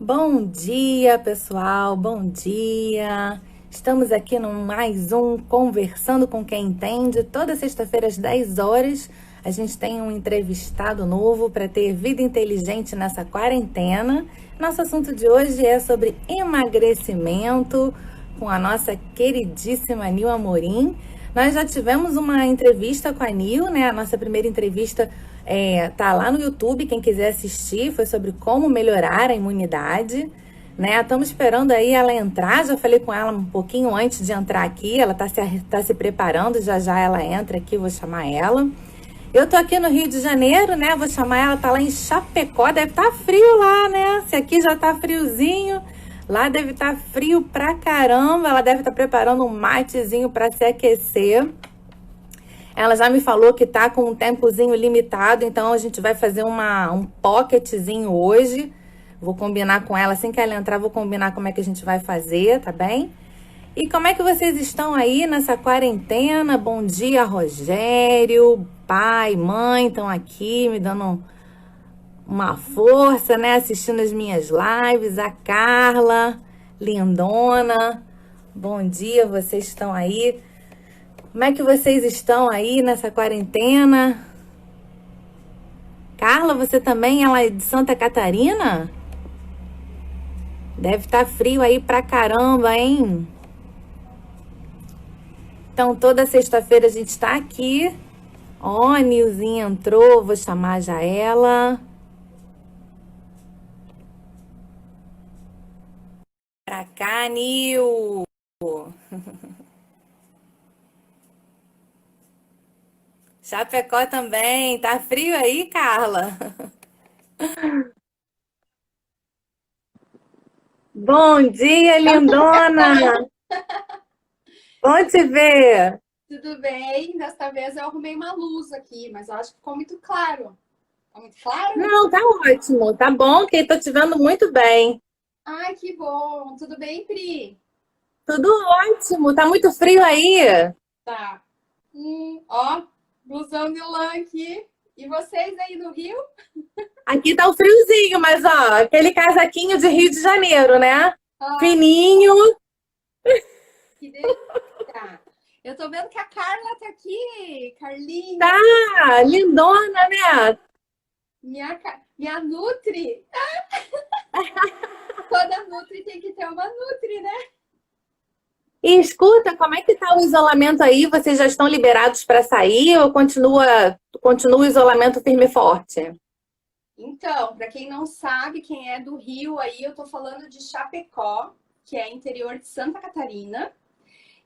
Bom dia, pessoal. Bom dia. Estamos aqui no mais um Conversando com Quem Entende. Toda sexta-feira às 10 horas, a gente tem um entrevistado novo para ter vida inteligente nessa quarentena. Nosso assunto de hoje é sobre emagrecimento com a nossa queridíssima Nil Amorim. Nós já tivemos uma entrevista com a Nil, né? A nossa primeira entrevista tá lá no YouTube, quem quiser assistir, foi sobre como melhorar a imunidade, né? Estamos esperando aí ela entrar, já falei com ela um pouquinho antes de entrar aqui, ela tá se preparando, já já ela entra aqui, vou chamar ela. Eu tô aqui no Rio de Janeiro, né? Vou chamar ela, tá lá em Chapecó, deve estar frio lá, né? Se aqui já tá friozinho, lá deve estar frio pra caramba, ela deve estar preparando um matezinho para se aquecer. Ela já me falou que tá com um tempozinho limitado, então a gente vai fazer um pocketzinho hoje. Vou combinar com ela, assim que ela entrar, vou combinar como é que a gente vai fazer, tá bem? E como é que vocês estão aí nessa quarentena? Bom dia, Rogério, pai, mãe, estão aqui me dando uma força, né? Assistindo as minhas lives, a Carla, lindona. Bom dia, vocês estão aí? Como é que vocês estão aí nessa quarentena? Carla, você também, ela é de Santa Catarina? Deve estar frio aí pra caramba, hein? Então, toda sexta-feira a gente tá aqui. Ó, a Nilzinha entrou, vou chamar já ela. Pra cá, Nil! Chapecó também. Tá frio aí, Carla? Bom dia, lindona! Bom te ver! Tudo bem? Desta vez eu arrumei uma luz aqui, mas eu acho que ficou muito claro. Ficou muito claro? Não, tá ótimo, tá bom, que tô te vendo muito bem. Ai, que bom. Tudo bem, Pri? Tudo ótimo, tá muito frio aí. Tá. Ó, blusão de lã aqui. E vocês aí no Rio? Aqui tá o friozinho, mas ó, aquele casaquinho de Rio de Janeiro, né? Ah, Fininho, que delícia. Eu tô vendo que a Carla tá aqui. Carlinha, tá lindona, né? minha Nutri. Toda Nutri tem que ter uma Nutri, né? E escuta, como é que tá o isolamento aí? Vocês já estão liberados para sair ou continua o isolamento firme e forte? Então, para quem não sabe, quem é do Rio aí, eu tô falando de Chapecó, que é interior de Santa Catarina.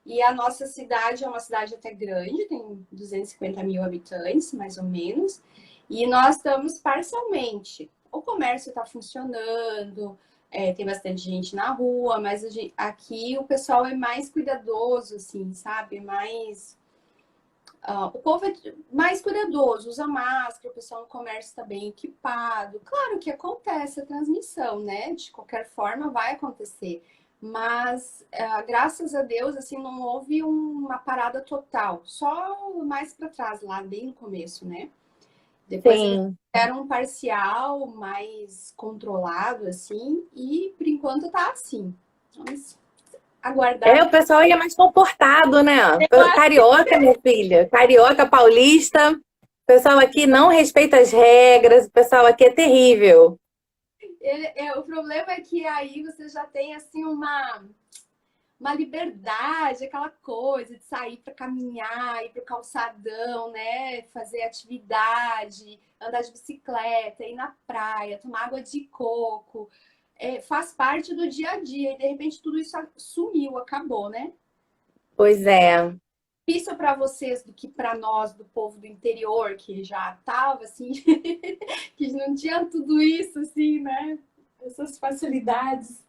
E a nossa cidade é uma cidade até grande, tem 250 mil habitantes, mais ou menos. E nós estamos parcialmente. O comércio está funcionando, tem bastante gente na rua, mas aqui o pessoal é mais cuidadoso, assim, sabe? O povo é mais cuidadoso, usa máscara, o pessoal no comércio está bem equipado. Claro que acontece a transmissão, né? De qualquer forma vai acontecer. Mas, graças a Deus, assim, não houve uma parada total. Só mais para trás, lá bem no começo, né? Depois eles Sim. fizeram um parcial mais controlado, assim, e por enquanto tá assim. Vamos aguardar. O pessoal aí é mais comportado, né? Eu acho Carioca, minha filha. Carioca, paulista. O pessoal aqui não respeita as regras, o pessoal aqui é terrível. o problema é que aí você já tem, assim, uma liberdade, aquela coisa de sair para caminhar, ir para o calçadão, né? Fazer atividade, andar de bicicleta, ir na praia, tomar água de coco. Faz parte do dia a dia e de repente tudo isso sumiu, acabou, né? Pois é. Isso para vocês do que para nós, do povo do interior, que já tava assim, que não tinha tudo isso, assim, né? Essas facilidades.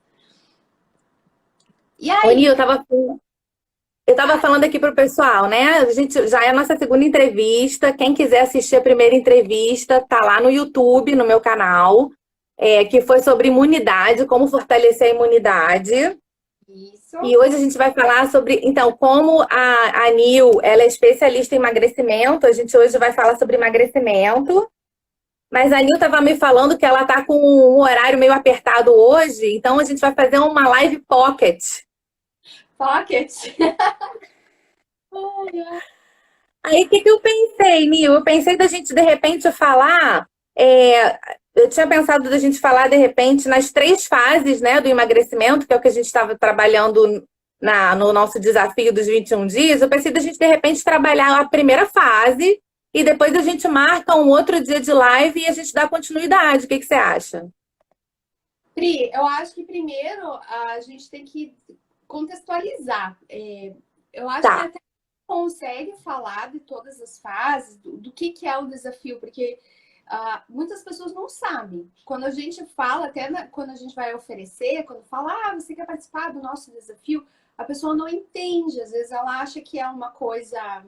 E Ô, aí? Nil, eu tava falando aqui pro pessoal, né? A gente já é a nossa segunda entrevista. Quem quiser assistir a primeira entrevista, tá lá no YouTube, no meu canal, que foi sobre imunidade, como fortalecer a imunidade. Isso. E hoje a gente vai falar sobre, então, como a Nil, ela é especialista em emagrecimento. A gente hoje vai falar sobre emagrecimento. Mas a Nil estava me falando que ela está com um horário meio apertado hoje, então a gente vai fazer uma live pocket. Pocket. Aí o que, que eu pensei, Nil? Eu pensei da gente de repente falar. Eu tinha pensado da gente falar de repente nas 3 fases, né, do emagrecimento, que é o que a gente estava trabalhando no nosso desafio dos 21 dias. Eu pensei da gente de repente trabalhar a primeira fase e depois a gente marca um outro dia de live e a gente dá continuidade. O que, que você acha? Pri, eu acho que primeiro a gente tem que contextualizar. Eu acho que Tá. até consegue falar de todas as fases, do que é o desafio, porque muitas pessoas não sabem. Quando a gente fala, quando a gente vai oferecer, quando fala, você quer participar do nosso desafio, a pessoa não entende. Às vezes ela acha que é uma coisa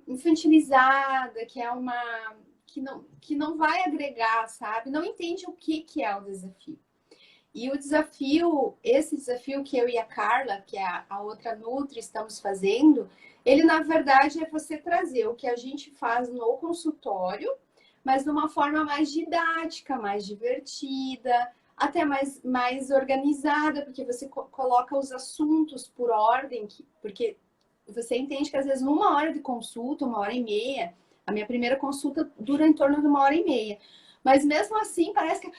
infantilizada, que não vai agregar, sabe? Não entende o que é o desafio. E o desafio, esse desafio que eu e a Carla, que é a outra Nutri, estamos fazendo, ele na verdade é você trazer o que a gente faz no consultório, mas de uma forma mais didática, mais divertida, até mais organizada, porque você coloca os assuntos por ordem, porque você entende que às vezes numa hora de consulta, 1h30, a minha primeira consulta dura em torno de 1h30. Mas mesmo assim, parece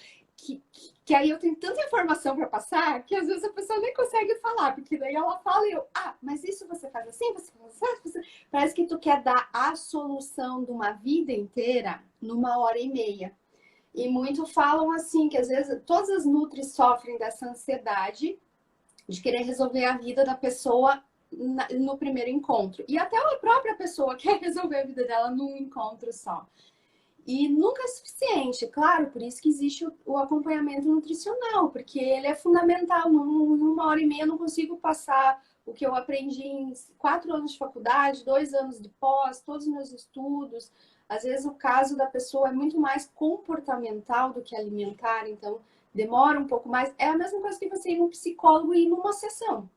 que aí eu tenho tanta informação para passar que às vezes a pessoa nem consegue falar, porque daí ela fala e eu, mas isso você faz assim, você faz assim, parece que tu quer dar a solução de uma vida inteira numa 1h30. E muito falam assim, que às vezes todas as nutris sofrem dessa ansiedade de querer resolver a vida da pessoa no primeiro encontro. E até a própria pessoa quer resolver a vida dela num encontro só. E nunca é suficiente, claro, por isso que existe o acompanhamento nutricional, porque ele é fundamental. Numa 1h30 eu não consigo passar o que eu aprendi em 4 anos de faculdade, 2 anos de pós, todos os meus estudos. Às vezes o caso da pessoa é muito mais comportamental do que alimentar, então demora um pouco mais. É a mesma coisa que você ir num psicólogo e ir numa sessão.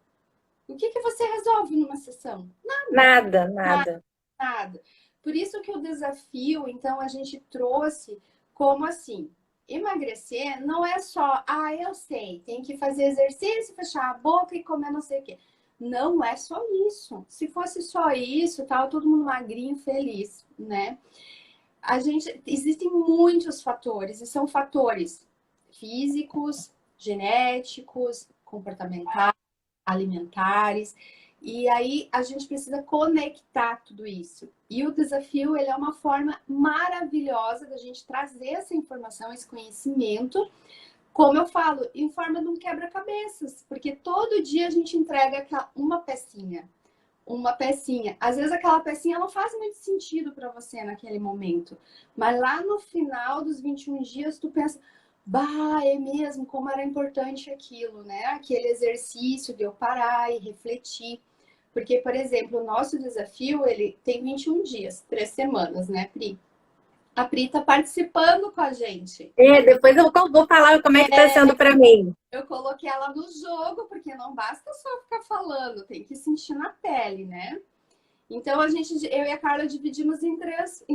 O que você resolve numa sessão? Nada, nada. Nada. Por isso que o desafio, então, a gente trouxe como assim, emagrecer não é só, eu sei, tem que fazer exercício, fechar a boca e comer não sei o quê. Não é só isso. Se fosse só isso, tava todo mundo magrinho, feliz, né? Existem muitos fatores, e são fatores físicos, genéticos, comportamentais, alimentares. E aí a gente precisa conectar tudo isso. E o desafio, ele é uma forma maravilhosa da gente trazer essa informação, esse conhecimento, como eu falo, em forma de um quebra-cabeças, porque todo dia a gente entrega uma pecinha. Uma pecinha. Às vezes aquela pecinha não faz muito sentido para você naquele momento, mas lá no final dos 21 dias tu pensa, é mesmo, como era importante aquilo, né? Aquele exercício de eu parar e refletir. Porque, por exemplo, o nosso desafio, ele tem 21 dias, 3 semanas, né, Pri? A Pri tá participando com a gente. Depois eu vou falar como é que está sendo para mim. Eu coloquei ela no jogo, porque não basta só ficar falando, tem que sentir na pele, né? Então, eu e a Carla dividimos em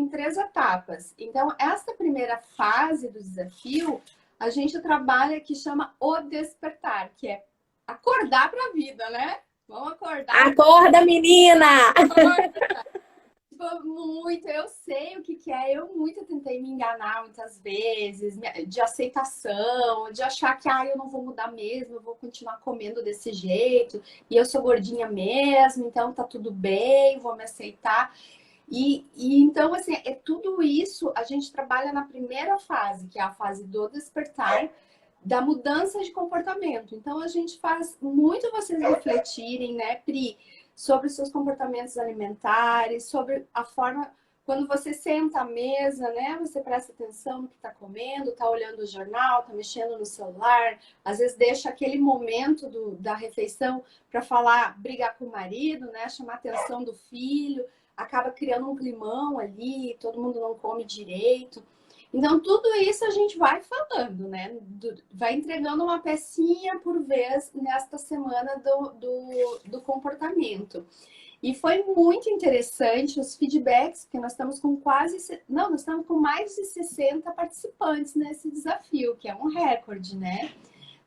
três etapas. Então, essa primeira fase do desafio, a gente trabalha que chama o despertar, que é acordar para a vida, né? Vamos acordar. Acorda, menina! Muito, eu sei o que é. Eu muito tentei me enganar muitas vezes, de aceitação, de achar que eu não vou mudar mesmo, eu vou continuar comendo desse jeito, e eu sou gordinha mesmo, então tá tudo bem, vou me aceitar. E então, assim, tudo isso a gente trabalha na primeira fase, que é a fase do despertar, da mudança de comportamento. Então, a gente faz muito vocês refletirem, né, Pri, sobre os seus comportamentos alimentares, sobre a forma, quando você senta à mesa, né, você presta atenção no que está comendo, está olhando o jornal, está mexendo no celular, às vezes deixa aquele momento da refeição para falar, brigar com o marido, né, chamar a atenção do filho, acaba criando um climão ali, todo mundo não come direito. Então, tudo isso a gente vai falando, né? Vai entregando uma pecinha por vez nesta semana do comportamento. E foi muito interessante os feedbacks, porque nós estamos com nós estamos com mais de 60 participantes nesse desafio, que é um recorde, né?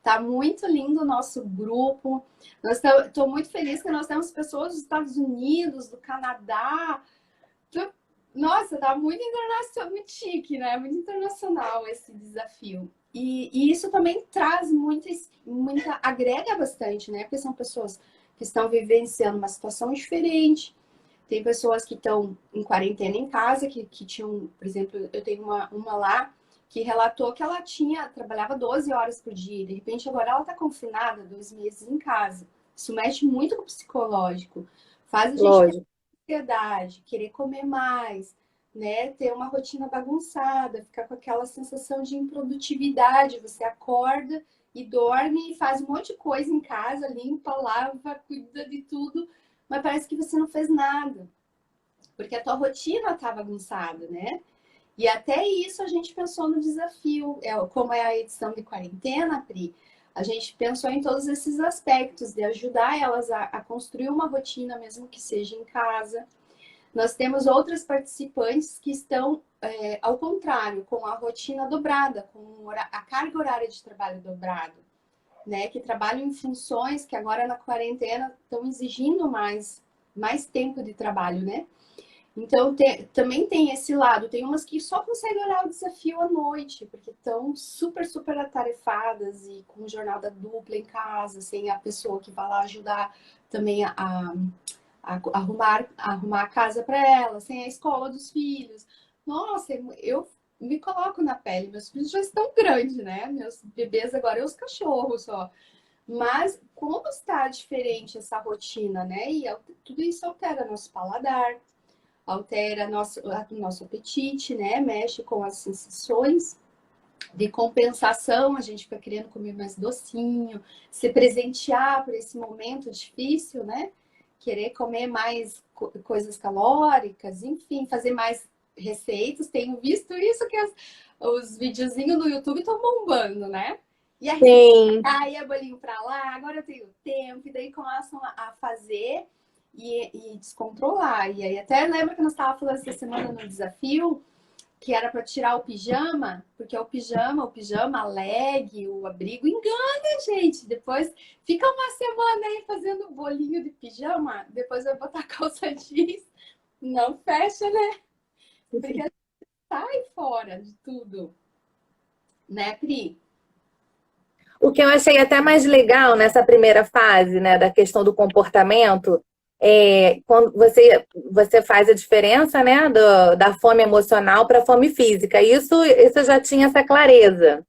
Tá muito lindo o nosso grupo. Estou muito feliz que nós temos pessoas dos Estados Unidos, do Canadá. Nossa, tá muito internacional, muito chique, né? Muito internacional esse desafio. E isso também traz agrega bastante, né? Porque são pessoas que estão vivenciando uma situação diferente. Tem pessoas que estão em quarentena em casa, que tinham, por exemplo, eu tenho uma lá que relatou que ela trabalhava 12 horas por dia, e de repente agora ela está confinada 2 meses em casa. Isso mexe muito com o psicológico, faz a gente ter Lógico. ansiedade, querer comer mais, né? Ter uma rotina bagunçada, ficar com aquela sensação de improdutividade. Você acorda e dorme e faz um monte de coisa em casa, limpa, lava, cuida de tudo, mas parece que você não fez nada, porque a tua rotina está bagunçada, né? E até isso a gente pensou no desafio. Como é a edição de quarentena, Pri, a gente pensou em todos esses aspectos, de ajudar elas a construir uma rotina, mesmo que seja em casa. Nós temos outras participantes que estão, ao contrário, com a rotina dobrada, com a carga horária de trabalho dobrado, né? Que trabalham em funções que agora na quarentena estão exigindo mais tempo de trabalho, né? Então, também tem esse lado. Tem umas que só conseguem olhar o desafio à noite, porque estão super, super atarefadas e com jornada dupla em casa, sem a pessoa que vai lá ajudar também a arrumar a casa para elas, sem a escola dos filhos. Nossa, eu me coloco na pele. Meus filhos já estão grandes, né? Meus bebês agora é os cachorros só. Mas como está diferente essa rotina, né? E tudo isso altera nosso paladar, altera nosso apetite, né? Mexe com as sensações de compensação, a gente fica querendo comer mais docinho, se presentear por esse momento difícil, né? Querer comer mais coisas calóricas, enfim, fazer mais receitas. Tenho visto isso que os videozinhos no YouTube estão bombando, né? E a receita Sim. aí é bolinho para lá, agora eu tenho tempo, e daí começam a fazer e descontrolar. E aí até lembra que nós estávamos falando essa semana no desafio que era para tirar o pijama, porque o pijama, a leg, o abrigo engana, gente. Depois fica uma semana aí fazendo bolinho de pijama, depois vai botar calça jeans, não fecha, né? Porque sai fora de tudo, né, Pri? O que eu achei até mais legal nessa primeira fase, né, da questão do comportamento, é quando você faz a diferença, né, da fome emocional para a fome física. Isso eu já tinha essa clareza.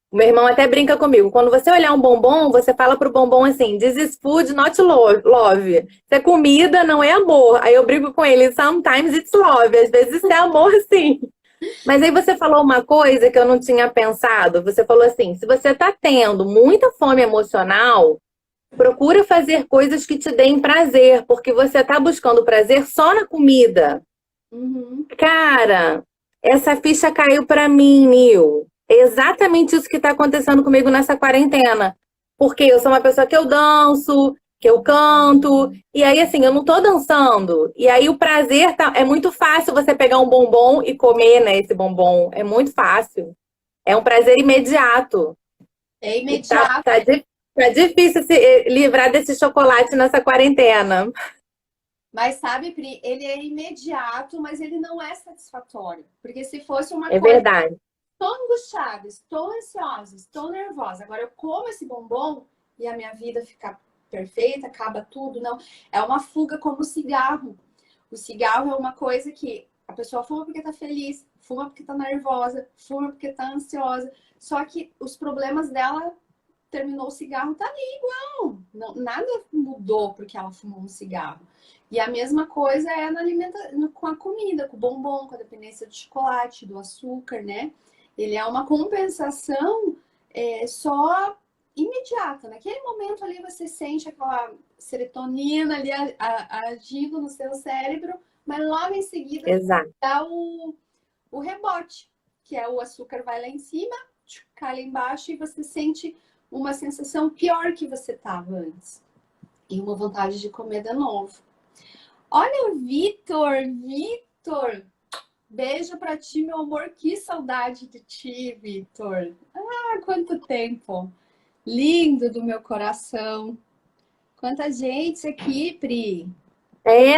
O meu irmão até brinca comigo. Quando você olhar um bombom, você fala pro bombom assim: This is food, not love. Isso é comida, não é amor. Aí eu brigo com ele: Sometimes it's love. Às vezes é amor, sim. Mas aí você falou uma coisa que eu não tinha pensado. Você falou assim: se você tá tendo muita fome emocional, procura fazer coisas que te deem prazer, porque você tá buscando prazer só na comida. Uhum. Cara, essa ficha caiu pra mim, Nil. É exatamente isso que tá acontecendo comigo nessa quarentena. Porque eu sou uma pessoa que eu danço, que eu canto, e aí assim, eu não tô dançando. E aí o prazer é muito fácil você pegar um bombom e comer, né, esse bombom. É muito fácil. É um prazer imediato. É E imediato. tá difícil se livrar desse chocolate nessa quarentena. Mas sabe, Pri, ele é imediato, mas ele não é satisfatório. Porque se fosse uma É coisa, verdade. estou angustiada, estou ansiosa, estou nervosa, agora eu como esse bombom e a minha vida fica perfeita, acaba tudo, não. É uma fuga como o cigarro. O cigarro é uma coisa que a pessoa fuma porque tá feliz, fuma porque tá nervosa, fuma porque tá ansiosa. Só que os problemas dela terminou o cigarro, tá ali igual. Não, nada mudou porque ela fumou um cigarro. E a mesma coisa é com a comida, com o bombom, com a dependência do chocolate, do açúcar, né? Ele é uma compensação só imediata. Naquele momento ali você sente aquela serotonina ali agindo no seu cérebro, mas logo em seguida Exato. dá o rebote, que é o açúcar vai lá em cima, cai lá embaixo e você sente uma sensação pior que você estava antes. E uma vontade de comer de novo. Olha, Vitor, beijo pra ti, meu amor. Que saudade de ti, Vitor. Ah, quanto tempo. Lindo do meu coração. Quanta gente aqui, Pri.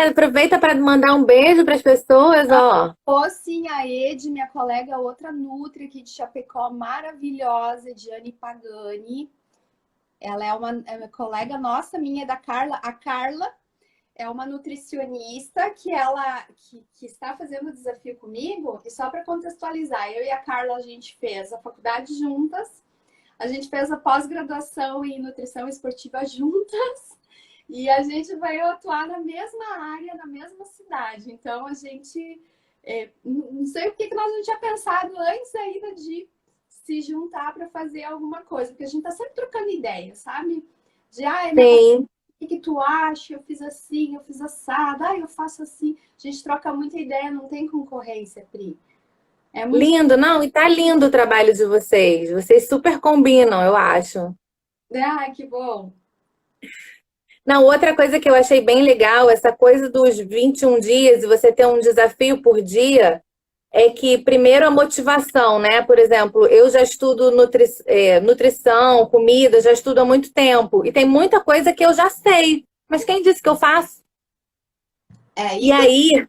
Aproveita para mandar um beijo para as pessoas, ó. Ô, sim, a Ed, minha colega, outra Nutri aqui de Chapecó, maravilhosa, Ediane Pagani. Ela é uma colega nossa, minha, da Carla. A Carla é uma nutricionista que está fazendo o desafio comigo. E só para contextualizar, eu e a Carla, a gente fez a faculdade juntas, a gente fez a pós-graduação em nutrição esportiva juntas. E a gente vai atuar na mesma área, na mesma cidade. Então, a gente... não sei o que nós não tinha pensado antes ainda de se juntar para fazer alguma coisa. Porque a gente tá sempre trocando ideias, sabe? De, Sim. o que tu acha? Eu fiz assim, eu fiz assado. Eu faço assim. A gente troca muita ideia, não tem concorrência, Pri. É muito... Lindo, não? E tá lindo o trabalho de vocês. Vocês super combinam, eu acho. que bom. Não, outra coisa que eu achei bem legal, essa coisa dos 21 dias e você ter um desafio por dia, é que, primeiro, a motivação, né? Por exemplo, eu já estudo nutrição, comida, já estudo há muito tempo. E tem muita coisa que eu já sei. Mas quem disse que eu faço? E E aí,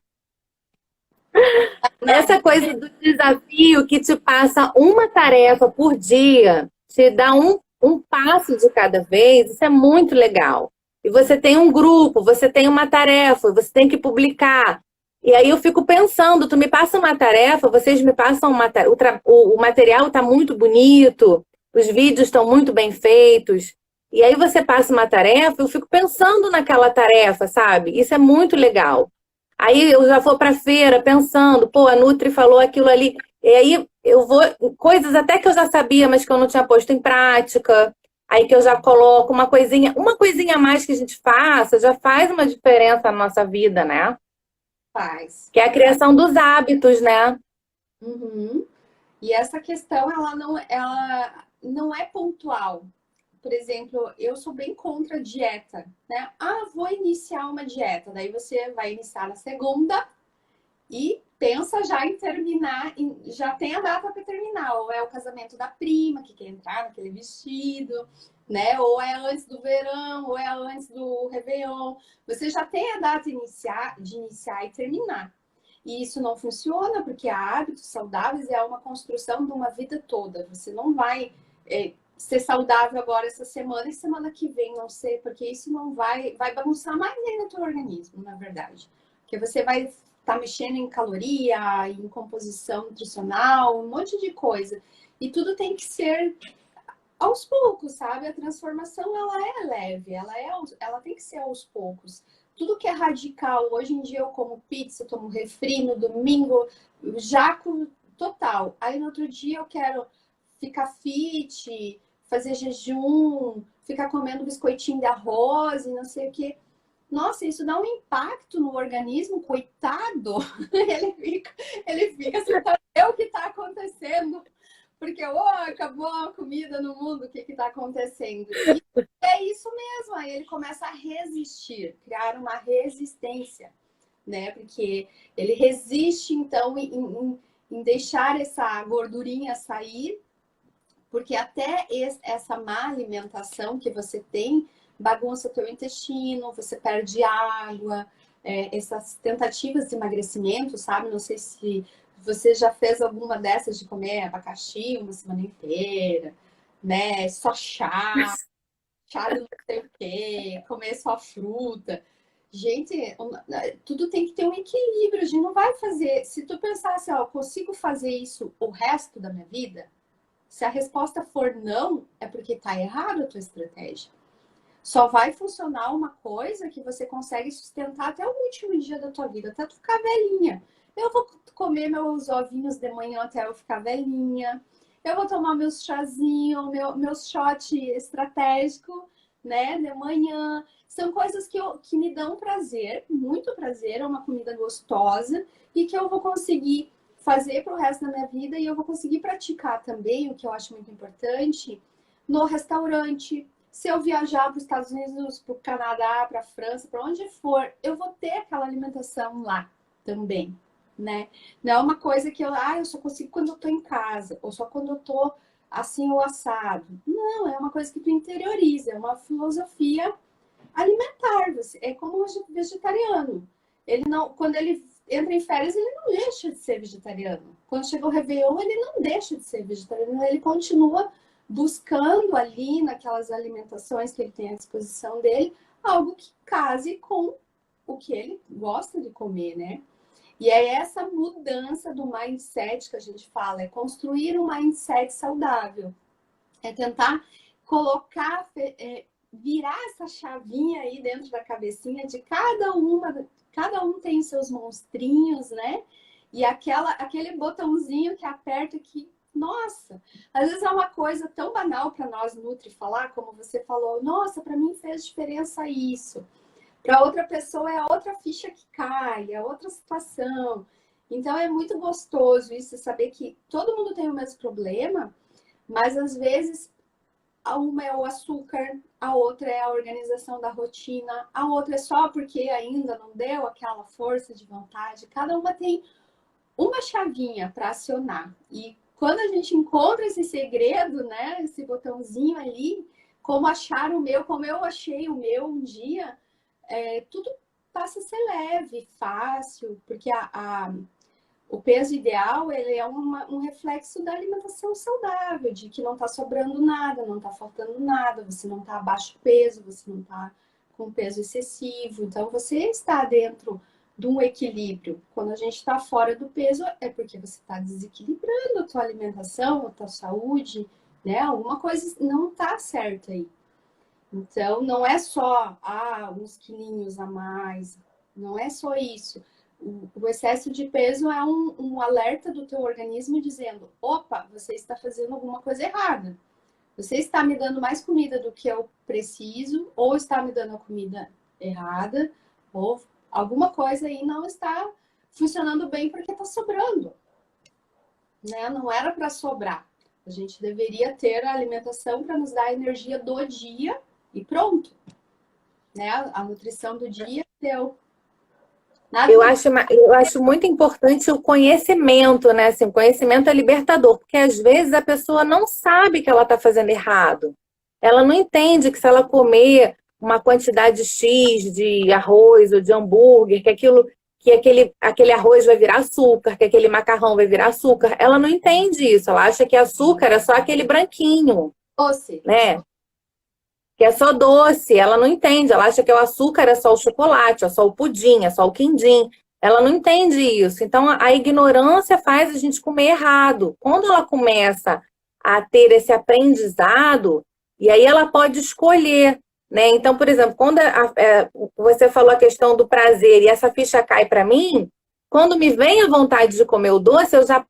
não, essa coisa do desafio que te passa uma tarefa por dia, te dá um passo de cada vez, isso é muito legal. E você tem um grupo, você tem uma tarefa, você tem que publicar. E aí eu fico pensando, tu me passa uma tarefa, vocês me passam uma tarefa, o material está muito bonito, os vídeos estão muito bem feitos. E aí você passa uma tarefa, eu fico pensando naquela tarefa, sabe? Isso é muito legal. Aí eu já vou para feira pensando, pô, a Nutri falou aquilo ali. E aí eu vou, coisas até que eu já sabia, mas que eu não tinha posto em prática. Aí que eu já coloco uma coisinha a mais que a gente faça, já faz uma diferença na nossa vida, né? faz. Que é a criação dos hábitos, né? Uhum. E essa questão, ela não é pontual. Por exemplo, eu sou bem contra a dieta, né? Vou iniciar uma dieta. Daí você vai iniciar na segunda e pensa já em terminar, já tem a data para terminar. Ou é o casamento da prima, que quer entrar naquele vestido, né? Ou é antes do verão, ou é antes do Réveillon. Você já tem a data de iniciar e terminar. E isso não funciona porque hábitos saudáveis é uma construção de uma vida toda. Você não vai ser saudável agora essa semana e semana que vem não ser, porque isso não vai bagunçar mais ainda o teu organismo, na verdade. Porque você vai estar mexendo em caloria, em composição nutricional, um monte de coisa. E tudo tem que ser aos poucos, sabe? A transformação, ela é leve, ela tem que ser aos poucos. Tudo que é radical, hoje em dia eu como pizza, eu tomo refri, no domingo, jaco total. Aí no outro dia eu quero ficar fit, fazer jejum, ficar comendo biscoitinho de arroz e não sei o que. Nossa, isso dá um impacto no organismo, coitado. Ele fica assim, o que está acontecendo? Porque, acabou a comida no mundo, o que está acontecendo? E é isso mesmo, aí ele começa a resistir, criar uma resistência, né? Porque ele resiste, então, em deixar essa gordurinha sair, porque até essa má alimentação que você tem bagunça teu intestino, você perde água, essas tentativas de emagrecimento, sabe? Não sei se você já fez alguma dessas de comer abacaxi uma semana inteira, né? Só chá de não sei o quê, comer só fruta. Gente, tudo tem que ter um equilíbrio. A gente não vai fazer. Se tu pensar assim, ó, consigo fazer isso o resto da minha vida? Se a resposta for não, é porque tá errado a tua estratégia. Só vai funcionar uma coisa que você consegue sustentar até o último dia da tua vida, até tu ficar velhinha. Eu vou comer meus ovinhos de manhã até eu ficar velhinha. Eu vou tomar meus chazinhos, meu shot estratégico, né, de manhã. São coisas que me dão prazer, muito prazer, é uma comida gostosa e que eu vou conseguir fazer para o resto da minha vida e eu vou conseguir praticar também, o que eu acho muito importante, no restaurante. se eu viajar para os Estados Unidos, para o Canadá, para a França, para onde for, eu vou ter aquela alimentação lá também, né? Não é uma coisa que eu só consigo quando eu tô em casa, ou só quando eu tô assim ou assado. Não, é uma coisa que tu interioriza, é uma filosofia alimentar. É como o vegetariano. Ele não, quando ele entra em férias, ele não deixa de ser vegetariano. Quando chega o Réveillon, ele não deixa de ser vegetariano, ele continua buscando ali naquelas alimentações que ele tem à disposição dele, algo que case com o que ele gosta de comer, né? E é essa mudança do mindset que a gente fala, é construir um mindset saudável, é tentar colocar, virar essa chavinha aí dentro da cabecinha de cada um tem seus monstrinhos, né? E aquele botãozinho que aperta que, nossa, às vezes é uma coisa tão banal para nós Nutri falar, como você falou, nossa, para mim fez diferença isso. Para outra pessoa é outra ficha que cai, é outra situação. Então é muito gostoso isso, saber que todo mundo tem o mesmo problema, mas às vezes uma é o açúcar, a outra é a organização da rotina, a outra é só porque ainda não deu aquela força de vontade. Cada uma tem uma chavinha para acionar. E quando a gente encontra esse segredo, né, esse botãozinho ali, como achar o meu, como eu achei o meu um dia, tudo passa a ser leve, fácil, porque o peso ideal ele é um reflexo da alimentação saudável, de que não está sobrando nada, não está faltando nada, você não está abaixo do peso, você não está com peso excessivo. Então, você está dentro de um equilíbrio. Quando a gente está fora do peso, é porque você está desequilibrando a tua alimentação, a tua saúde, né? Alguma coisa não está certa aí. Então, não é só uns quilinhos a mais, não é só isso. O excesso de peso é um alerta do teu organismo dizendo: opa, você está fazendo alguma coisa errada. Você está me dando mais comida do que eu preciso, ou está me dando a comida errada, ou alguma coisa aí não está funcionando bem porque está sobrando, né? Não era para sobrar. A gente deveria ter a alimentação para nos dar a energia do dia e pronto, né? A nutrição do dia deu. Eu acho muito importante o conhecimento, né? Assim, o conhecimento é libertador, porque às vezes a pessoa não sabe que ela está fazendo errado. Ela não entende que se ela comer uma quantidade X de arroz ou de hambúrguer, aquele arroz vai virar açúcar, que aquele macarrão vai virar açúcar. Ela não entende isso. Ela acha que açúcar é só aquele branquinho, Doce. né? Que é só doce, ela não entende, ela acha que o açúcar é só o chocolate, é só o pudim, é só o quindim. Ela não entende isso. Então, a ignorância faz a gente comer errado. Quando ela começa a ter esse aprendizado, e aí ela pode escolher, né? Então, por exemplo, quando você falou a questão do prazer e essa ficha cai para mim, quando me vem a vontade de comer o doce, eu já,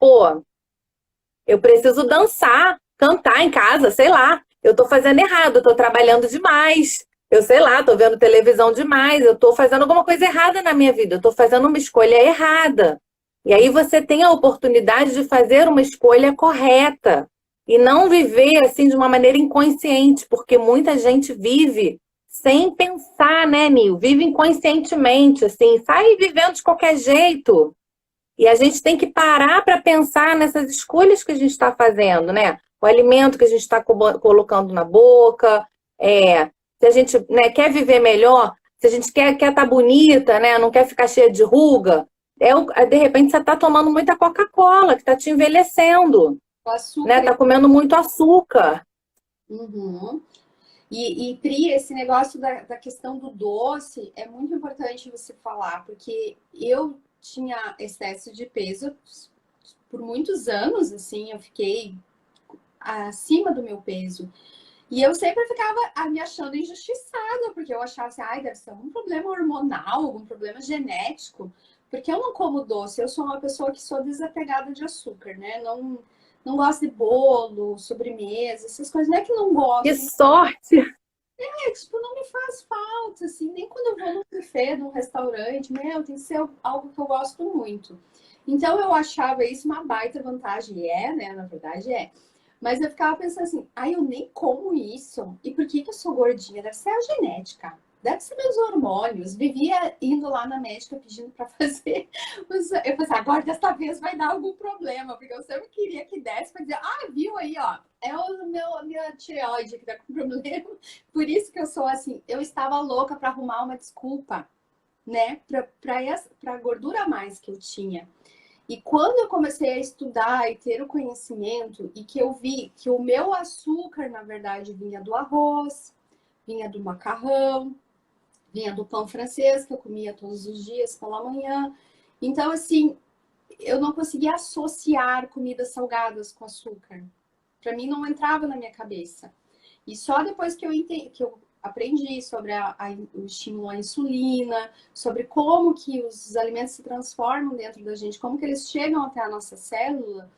eu preciso dançar, cantar em casa, sei lá. Eu tô fazendo errado, eu tô trabalhando demais. Eu sei lá, tô vendo televisão demais, eu tô fazendo alguma coisa errada na minha vida, eu tô fazendo uma escolha errada. E aí você tem a oportunidade de fazer uma escolha correta e não viver assim de uma maneira inconsciente, porque muita gente vive sem pensar, né, Nil? Vive inconscientemente, assim, sai vivendo de qualquer jeito. E a gente tem que parar para pensar nessas escolhas que a gente está fazendo, né? O alimento que a gente está colocando na boca, se a gente, né, quer viver melhor, se a gente quer estar bonita, né, não quer ficar cheia de ruga, de repente você está tomando muita Coca-Cola, que está te envelhecendo, O açúcar. Né? Está comendo muito açúcar. Uhum. E Pri, esse negócio da questão do doce é muito importante você falar, porque eu tinha excesso de peso por muitos anos, assim, eu fiquei acima do meu peso. E eu sempre ficava me achando injustiçada, porque eu achava assim, deve ser algum problema hormonal, algum problema genético, porque eu não como doce, eu sou uma pessoa que sou desapegada de açúcar, né? Não gosto de bolo, sobremesa, essas coisas, não é que não gosto. Que sorte! Tipo, não me faz falta, assim, nem quando eu vou num buffet, num restaurante, tem que ser algo que eu gosto muito. Então, eu achava isso uma baita vantagem, né, na verdade é. Mas eu ficava pensando assim, ai, eu nem como isso. E por que que eu sou gordinha? Deve ser a genética. Deve ser meus hormônios. Vivia indo lá na médica pedindo para fazer. Eu pensei, agora desta vez vai dar algum problema, porque eu sempre queria que desse para dizer, ah, viu aí, ó, é a minha tireoide que tá com problema. Por isso que eu sou assim. Eu estava louca para arrumar uma desculpa, né, para a gordura a mais que eu tinha. E quando eu comecei a estudar e ter o conhecimento, e que eu vi que o meu açúcar, na verdade, vinha do arroz, vinha do macarrão, vinha do pão francês, que eu comia todos os dias pela manhã. Então, assim, eu não conseguia associar comidas salgadas com açúcar. Para mim, não entrava na minha cabeça. E só depois que eu entendi, que eu aprendi sobre o estímulo à insulina, sobre como que os alimentos se transformam dentro da gente, como que eles chegam até a nossa célula,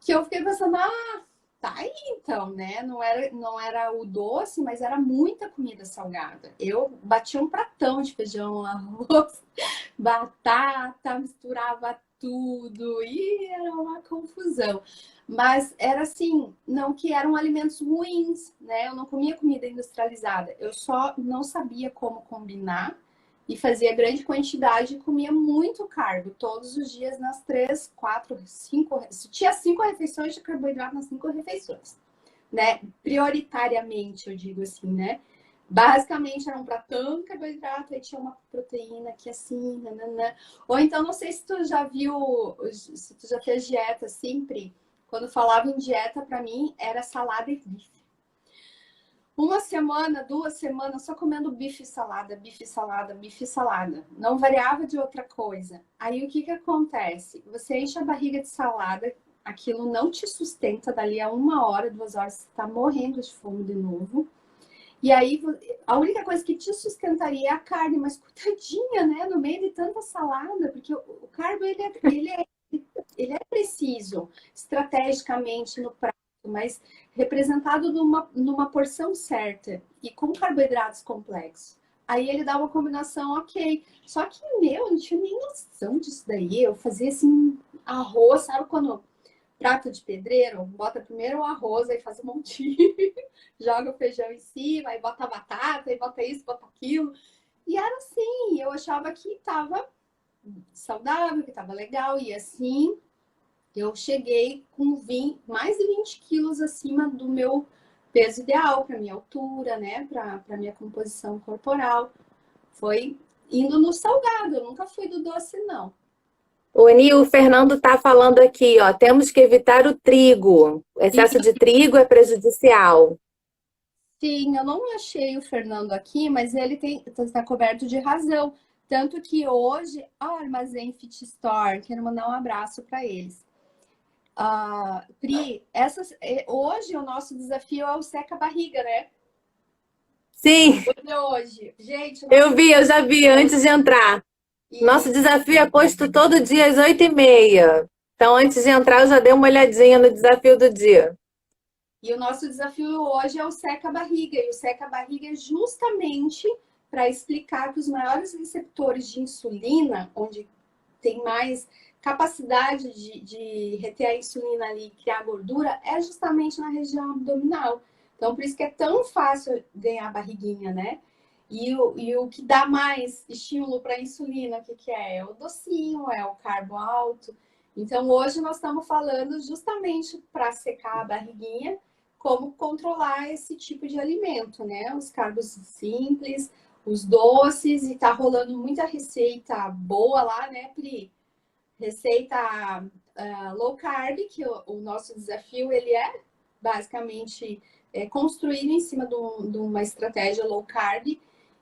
que eu fiquei pensando, ah, tá aí então, né? Não era o doce, mas era muita comida salgada. Eu batia um pratão de feijão, arroz, batata, misturava tudo e era uma confusão. Mas era assim, não que eram alimentos ruins, né? Eu não comia comida industrializada, eu só não sabia como combinar e fazia grande quantidade e comia muito carbo todos os dias nas 3, 4, 5. Se tinha 5 refeições de carboidrato nas 5 refeições, né? Prioritariamente, eu digo assim, né? Basicamente era um pratão de carboidrato, aí tinha uma proteína aqui assim, nananã. Ou então, não sei se tu já viu, se tu já fez dieta sempre. Quando falava em dieta, para mim, era salada e bife. Uma semana, 2 semanas, só comendo bife e salada, bife e salada, bife e salada. Não variava de outra coisa. Aí o que que acontece? Você enche a barriga de salada, aquilo não te sustenta, dali a 1 hora, 2 horas, você tá morrendo de fome de novo. E aí, a única coisa que te sustentaria é a carne, mas coitadinha, né? No meio de tanta salada, porque o carbo, ele é preciso estrategicamente no prato, mas representado numa porção certa e com carboidratos complexos. Aí ele dá uma combinação ok. Só que, meu, eu não tinha nem noção disso daí. Eu fazia assim, arroz, sabe quando prato de pedreiro, bota primeiro o arroz, aí faz um montinho, joga o feijão em cima, aí bota a batata, aí bota isso, bota aquilo. E era assim, eu achava que tava saudável, que tava legal, e assim eu cheguei com mais de 20 quilos acima do meu peso ideal, para minha altura, né, para minha composição corporal. Foi indo no salgado, eu nunca fui do doce, não. O Fernando está falando aqui, ó, temos que evitar o trigo. O excesso de trigo é prejudicial. Sim, eu não achei o Fernando aqui, mas ele está coberto de razão. Tanto que hoje, a Armazém Fit Store, quero mandar um abraço para eles. Pri, hoje o nosso desafio é o seca barriga, né? Sim, Hoje. Gente, eu já vi antes de entrar. Nosso desafio é posto todo dia às 8h30. Então, antes de entrar, eu já dei uma olhadinha no desafio do dia. E o nosso desafio hoje é o seca-barriga. E o seca-barriga é justamente para explicar que os maiores receptores de insulina, onde tem mais capacidade de reter a insulina ali e criar gordura, é justamente na região abdominal. Então, por isso que é tão fácil ganhar barriguinha, né? E o que dá mais estímulo para a insulina, o que, que é? É o docinho, é o carbo alto. Então, hoje nós estamos falando justamente para secar a barriguinha, como controlar esse tipo de alimento, né? Os carbos simples, os doces, e tá rolando muita receita boa lá, né, Pri? Receita low carb, que o nosso desafio ele é basicamente construído em cima de uma estratégia low carb.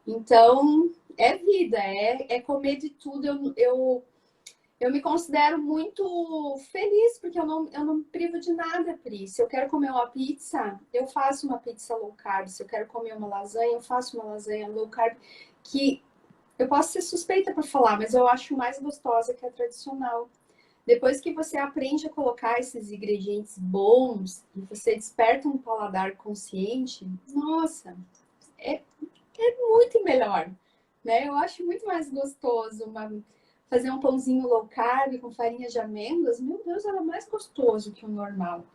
Então, é vida, é comer de tudo. Eu me considero muito feliz, porque eu não me privo de nada, Pri. Se eu quero comer uma pizza, eu faço uma pizza low carb. Se eu quero comer uma lasanha, eu faço uma lasanha low carb. Que eu posso ser suspeita para falar, mas eu acho mais gostosa que a tradicional. Depois que você aprende a colocar esses ingredientes bons e você desperta um paladar consciente, nossa, é, é muito melhor, né? Eu acho muito mais gostoso fazer um pãozinho low carb com farinha de amêndoas. Meu Deus, era mais gostoso que o normal.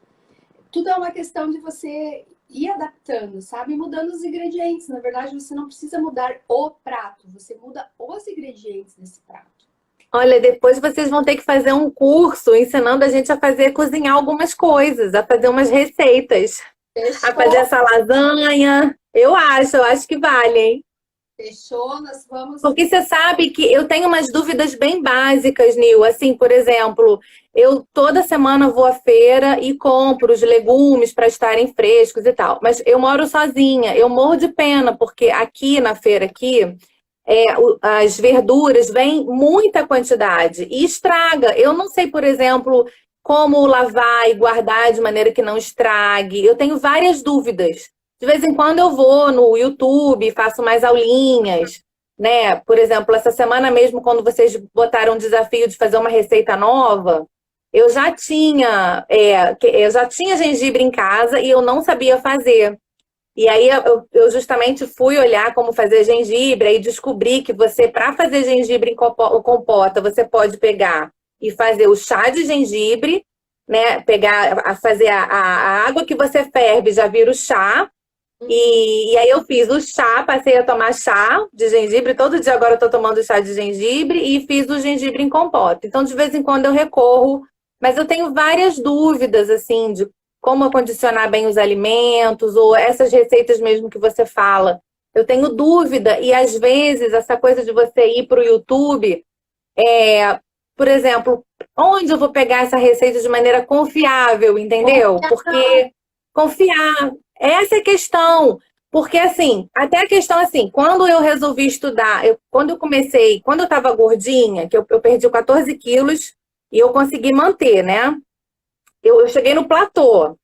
tudo é uma questão de você ir adaptando, sabe? Mudando os ingredientes. Na verdade, você não precisa mudar o prato, você muda os ingredientes desse prato. Olha, depois vocês vão ter que fazer um curso ensinando a gente a fazer, cozinhar algumas coisas, a fazer umas receitas, a fazer Fechou? essa lasanha. Eu acho que vale, hein? Fechou? Nós vamos. Porque você sabe que eu tenho umas dúvidas bem básicas, Nil. Assim, por exemplo, eu toda semana vou à feira e compro os legumes para estarem frescos e tal. Mas eu moro sozinha, eu morro de pena, porque aqui na feira aqui, as verduras vêm muita quantidade e estraga. Eu não sei, por exemplo, como lavar e guardar de maneira que não estrague. Eu tenho várias dúvidas. De vez em quando eu vou no YouTube, faço mais aulinhas, né? Por exemplo, essa semana mesmo, quando vocês botaram o desafio de fazer uma receita nova, eu já tinha gengibre em casa e eu não sabia fazer. E aí eu justamente fui olhar como fazer gengibre e descobri que você, para fazer gengibre em compota, você pode pegar e fazer o chá de gengibre, né? Fazer a água que você ferve já vira o chá. E aí eu fiz o chá, passei a tomar chá de gengibre. Todo dia agora eu tô tomando chá de gengibre e fiz o gengibre em compota. Então, de vez em quando eu recorro, mas eu tenho várias dúvidas, assim, de como acondicionar bem os alimentos, ou essas receitas mesmo que você fala. Eu tenho dúvida, e às vezes essa coisa de você ir para o YouTube, por exemplo, onde eu vou pegar essa receita de maneira confiável, entendeu? Porque confiar, essa é a questão. Porque, assim, até a questão, assim, quando eu resolvi estudar, quando eu estava gordinha, que eu perdi 14 quilos e eu consegui manter, né? Eu cheguei no platô.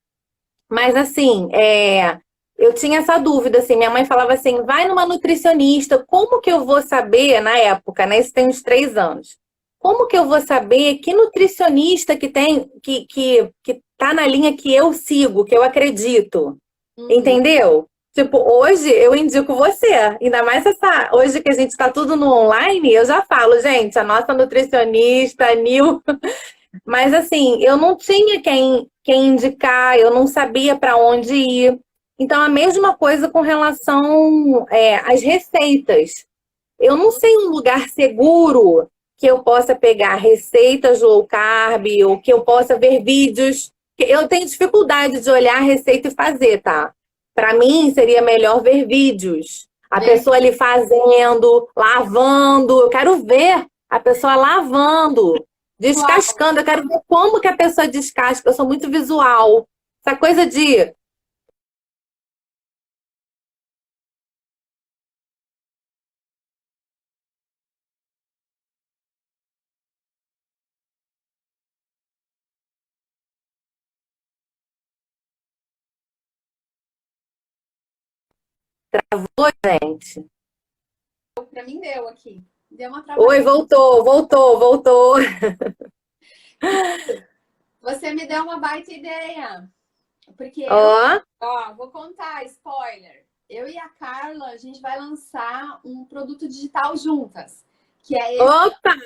Mas, assim, eu tinha essa dúvida, assim, minha mãe falava assim, vai numa nutricionista, como que eu vou saber, na época, né? Isso tem uns 3 anos. Como que eu vou saber que nutricionista que tem, que tá na linha que eu sigo, que eu acredito? Entendeu? Tipo, hoje eu indico você. Ainda mais hoje que a gente está tudo no online, eu já falo, gente, a nossa nutricionista, a Nil. Mas assim, eu não tinha quem indicar, eu não sabia para onde ir. Então, a mesma coisa com relação às receitas. Eu não sei um lugar seguro que eu possa pegar receitas low carb ou que eu possa ver vídeos. Eu tenho dificuldade de olhar a receita e fazer, tá? Para mim, seria melhor ver vídeos. A pessoa ali fazendo, lavando. Eu quero ver a pessoa lavando, descascando. Eu quero ver como que a pessoa descasca. Eu sou muito visual. Essa coisa de gente. Para mim deu aqui. Deu uma Oi, travadinha. voltou. Você me deu uma baita ideia. Porque Ó, vou contar, spoiler. Eu e a Carla, a gente vai lançar um produto digital juntas. Que é esse, opa!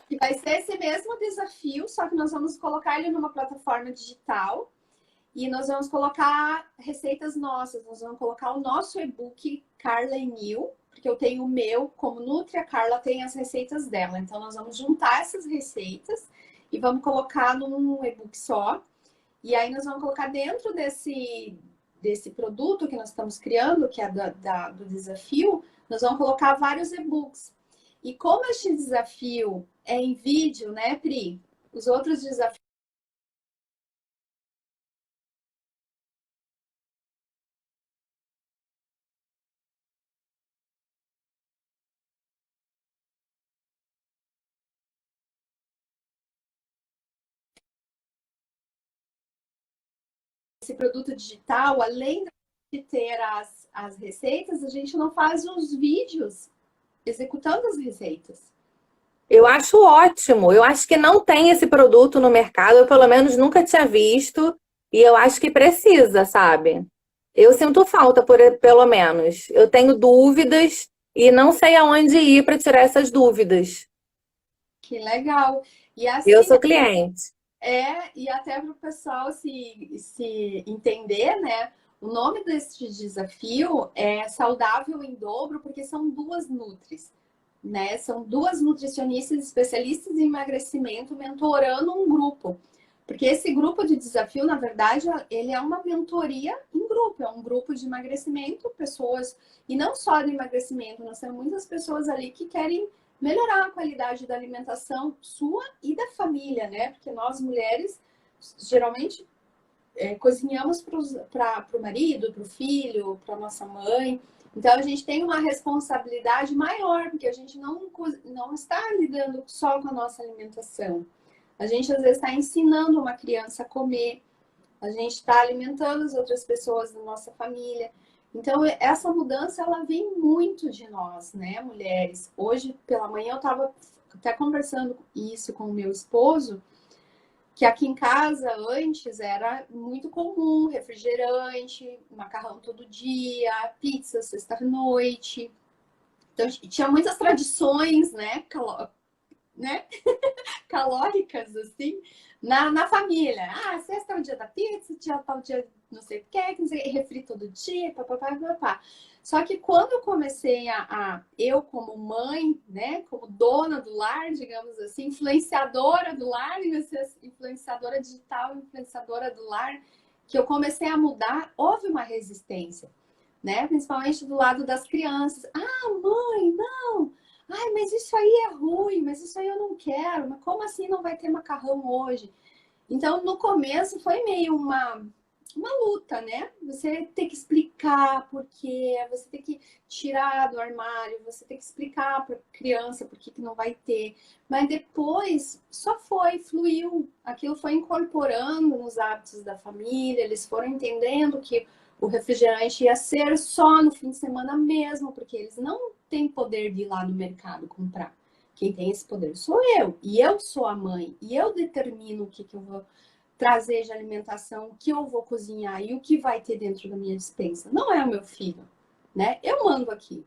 que vai ser esse mesmo desafio, só que nós vamos colocar ele numa plataforma digital e nós vamos colocar receitas nossas. Nós vamos colocar o nosso e-book Carla e Nil, porque eu tenho o meu, como Nutri, a Carla tem as receitas dela. Então, nós vamos juntar essas receitas e vamos colocar num e-book só. E aí nós vamos colocar dentro desse produto que nós estamos criando, que é do desafio, nós vamos colocar vários e-books. E como este desafio é em vídeo, né, Pri? Os outros desafios. Esse produto digital, além de ter as receitas, a gente não faz os vídeos executando as receitas. Eu acho ótimo. Eu acho que não tem esse produto no mercado, eu pelo menos nunca tinha visto, e eu acho que precisa, sabe? Eu sinto falta, pelo menos. Eu tenho dúvidas e não sei aonde ir para tirar essas dúvidas. Que legal. E Eu assim, sou cliente. E até para o pessoal se entender, né? O nome desse desafio é Saudável em Dobro, porque são duas nutris, né? São duas nutricionistas especialistas em emagrecimento mentorando um grupo. Porque esse grupo de desafio, na verdade, ele é uma mentoria em grupo, é um grupo de emagrecimento, pessoas, e não só de emagrecimento, nós temos muitas pessoas ali que querem melhorar a qualidade da alimentação sua e da família, né? Porque nós mulheres geralmente cozinhamos para o marido, para o filho, para nossa mãe. Então a gente tem uma responsabilidade maior, porque a gente não está lidando só com a nossa alimentação. A gente às vezes está ensinando uma criança a comer, a gente está alimentando as outras pessoas da nossa família. Então, essa mudança, ela vem muito de nós, né, mulheres? Hoje, pela manhã, eu estava até conversando isso com o meu esposo, que aqui em casa, antes, era muito comum refrigerante, macarrão todo dia, pizza sexta-noite. Então, tinha muitas tradições, né? Calóricas, assim, na família. Ah, sexta é o dia da pizza, dia tal dia não sei o que, não sei, refri todo dia, papapá, papapá. Só que quando eu comecei eu como mãe, né, como dona do lar, digamos assim, influenciadora do lar, influenciadora digital, influenciadora do lar, que eu comecei a mudar, houve uma resistência, né, principalmente do lado das crianças. Ah, mãe, não! Ai, mas isso aí é ruim, mas isso aí eu não quero. Mas como assim não vai ter macarrão hoje? Então, no começo foi meio uma luta, né? Você tem que explicar por quê, você tem que tirar do armário, você tem que explicar para a criança por que não vai ter. Mas depois só fluiu. Aquilo foi incorporando nos hábitos da família, eles foram entendendo que o refrigerante ia ser só no fim de semana mesmo, porque eles não têm poder de ir lá no mercado comprar. Quem tem esse poder sou eu, e eu sou a mãe, e eu determino o que eu vou trazer de alimentação, o que eu vou cozinhar e o que vai ter dentro da minha despensa. Não é o meu filho, né? Eu mando aqui.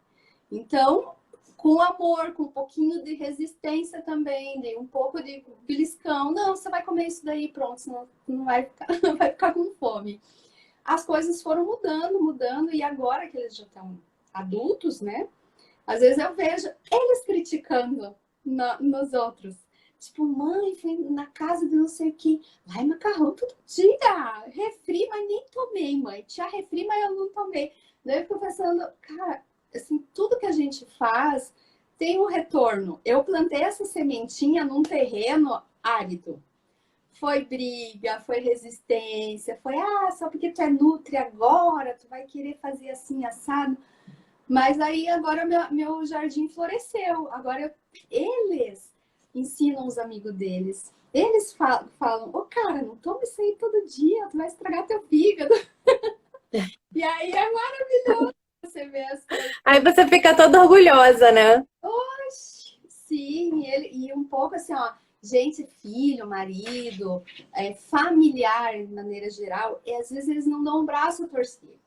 Então, com amor, com um pouquinho de resistência também, de um pouco de beliscão. Não, você vai comer isso daí, pronto, senão não vai ficar, não vai ficar com fome. As coisas foram mudando, e agora que eles já estão adultos, né? Às vezes eu vejo eles criticando nos outros. Tipo, mãe, foi na casa de não sei o que. Ai, macarrão todo dia. Refri, mas nem tomei, mãe. Tinha refri, mas eu não tomei. Daí eu fico pensando, cara, assim, tudo que a gente faz tem um retorno. Eu plantei essa sementinha num terreno árido. Foi briga, foi resistência, foi, só porque tu é nutri agora, tu vai querer fazer assim, assado. Mas aí agora meu jardim floresceu. Agora eles ensinam os amigos deles. Eles falam, cara, não toma isso aí todo dia, tu vai estragar teu fígado. E aí é maravilhoso você ver as coisas. Aí você fica toda orgulhosa, né? Oxe, sim, e um pouco assim, ó, gente, filho, marido, familiar, de maneira geral, e às vezes eles não dão um braço a torcer.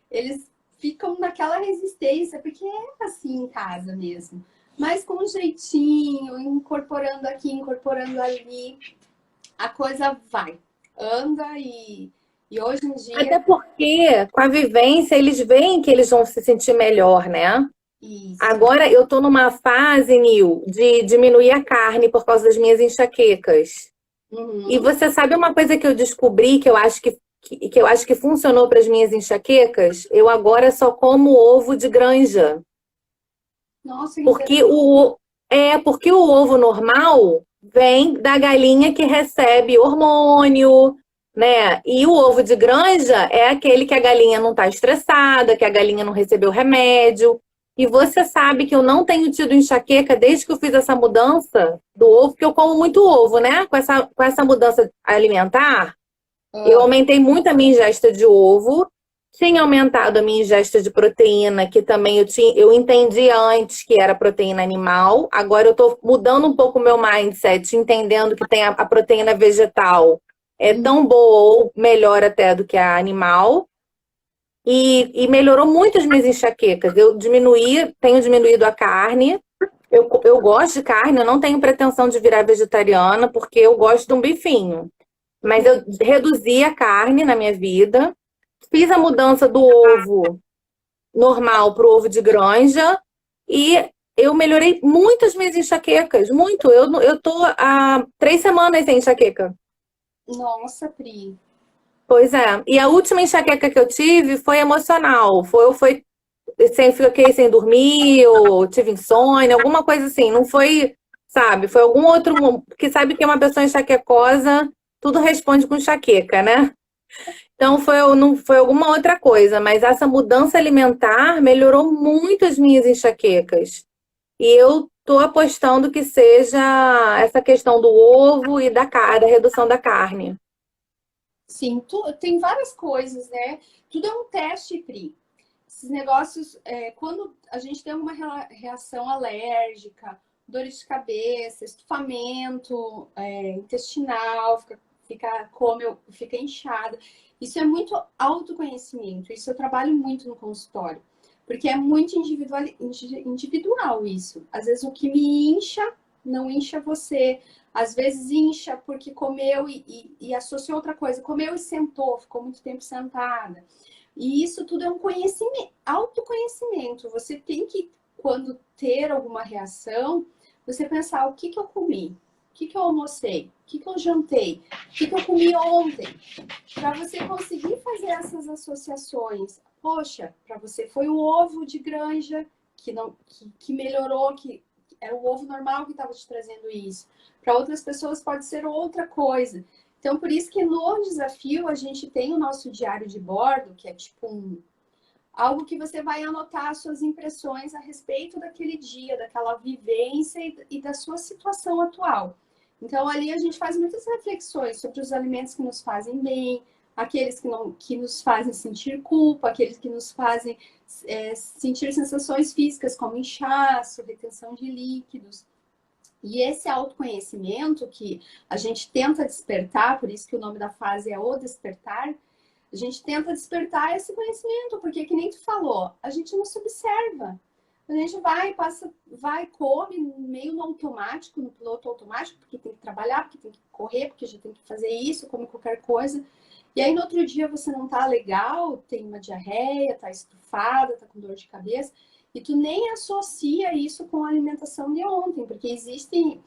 Eles ficam naquela resistência, porque é assim em casa mesmo. Mas com um jeitinho, incorporando aqui, incorporando ali, a coisa vai, anda e hoje em dia. Até porque, com a vivência, eles veem que eles vão se sentir melhor, né? Isso. Agora eu tô numa fase, Nil, de diminuir a carne por causa das minhas enxaquecas. E Uhum. você sabe uma coisa que eu descobri que eu acho que funcionou para as minhas enxaquecas? Eu agora só como ovo de granja. Nossa, que Porque interessante. porque o ovo normal vem da galinha que recebe hormônio, né? E o ovo de granja é aquele que a galinha não está estressada, que a galinha não recebeu remédio. E você sabe que eu não tenho tido enxaqueca desde que eu fiz essa mudança do ovo, porque eu como muito ovo, né? Com essa mudança alimentar, eu Ah, aumentei muito a minha ingesta de ovo, tinha aumentado a minha ingesta de proteína, que também eu entendia antes que era proteína animal. Agora eu estou mudando um pouco o meu mindset, entendendo que tem a proteína vegetal é uhum. tão boa ou melhor até do que a animal. E melhorou muito as minhas enxaquecas. Tenho diminuído a carne. Eu gosto de carne, eu não tenho pretensão de virar vegetariana, porque eu gosto de um bifinho. Mas eu reduzi a carne na minha vida, fiz a mudança do ovo normal para o ovo de granja e eu melhorei muito as minhas enxaquecas, muito. Eu tô há 3 semanas sem enxaqueca. Nossa, Pri. Pois é. E a última enxaqueca que eu tive foi emocional. Fiquei sem dormir, ou tive insônia, alguma coisa assim. Não foi, sabe? Foi algum outro. Porque sabe que uma pessoa enxaquecosa, tudo responde com enxaqueca, né? Então não foi alguma outra coisa, mas essa mudança alimentar melhorou muito as minhas enxaquecas. E eu tô apostando que seja essa questão do ovo e da redução da carne. Sim, tem várias coisas, né? Tudo é um teste, Pri. Esses negócios, quando a gente tem uma reação alérgica, dores de cabeça, estufamento, intestinal, fica inchada. Isso é muito autoconhecimento. Isso eu trabalho muito no consultório, porque é muito individual isso. Às vezes o que me incha não incha você. Às vezes incha porque comeu e associou outra coisa. Comeu e sentou, ficou muito tempo sentada. E isso tudo é um conhecimento, autoconhecimento. Você tem que, quando ter alguma reação, você pensar o que eu comi, o que eu almocei, o que eu jantei, o que eu comi ontem, para você conseguir fazer essas associações. Poxa, para você foi o ovo de granja que melhorou, que era o ovo normal que estava te trazendo isso. Para outras pessoas pode ser outra coisa. Então, por isso que no desafio a gente tem o nosso diário de bordo, que é tipo algo que você vai anotar as suas impressões a respeito daquele dia, daquela vivência e da sua situação atual. Então, ali a gente faz muitas reflexões sobre os alimentos que nos fazem bem, aqueles que nos fazem sentir culpa, aqueles que nos fazem sentir sensações físicas, como inchaço, retenção de líquidos. E esse autoconhecimento que a gente tenta despertar, por isso que o nome da fase é o despertar, a gente tenta despertar esse conhecimento, porque que nem tu falou, a gente não se observa. A gente come meio no automático, no piloto automático, porque tem que trabalhar, porque tem que correr, porque já tem que fazer isso, come qualquer coisa. E aí no outro dia você não tá legal, tem uma diarreia, tá estufada, tá com dor de cabeça, e tu nem associa isso com a alimentação de ontem, porque existem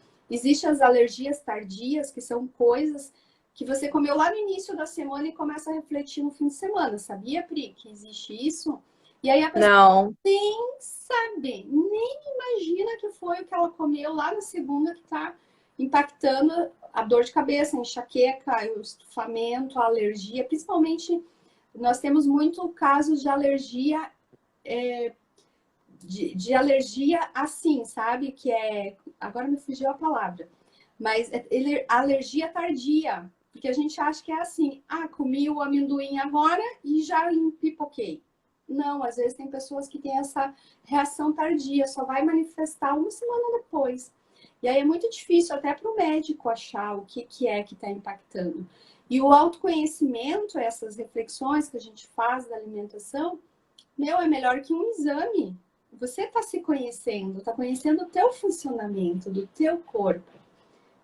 as alergias tardias, que são coisas que você comeu lá no início da semana e começa a refletir no fim de semana. Sabia, Pri, que existe isso? E aí a pessoa Não. nem sabe, nem imagina que foi o que ela comeu lá na segunda que está impactando a dor de cabeça, a enxaqueca, o estufamento, a alergia. Principalmente, nós temos muito casos de alergia, de alergia assim, sabe? Que agora me fugiu a palavra, mas alergia tardia. Porque a gente acha que é assim, comi o amendoim agora e já empipoquei. Não, às vezes tem pessoas que têm essa reação tardia, só vai manifestar uma semana depois. E aí é muito difícil até para o médico achar o que é que está impactando. E o autoconhecimento, essas reflexões que a gente faz da alimentação, é melhor que um exame. Você está se conhecendo, está conhecendo o teu funcionamento, do teu corpo.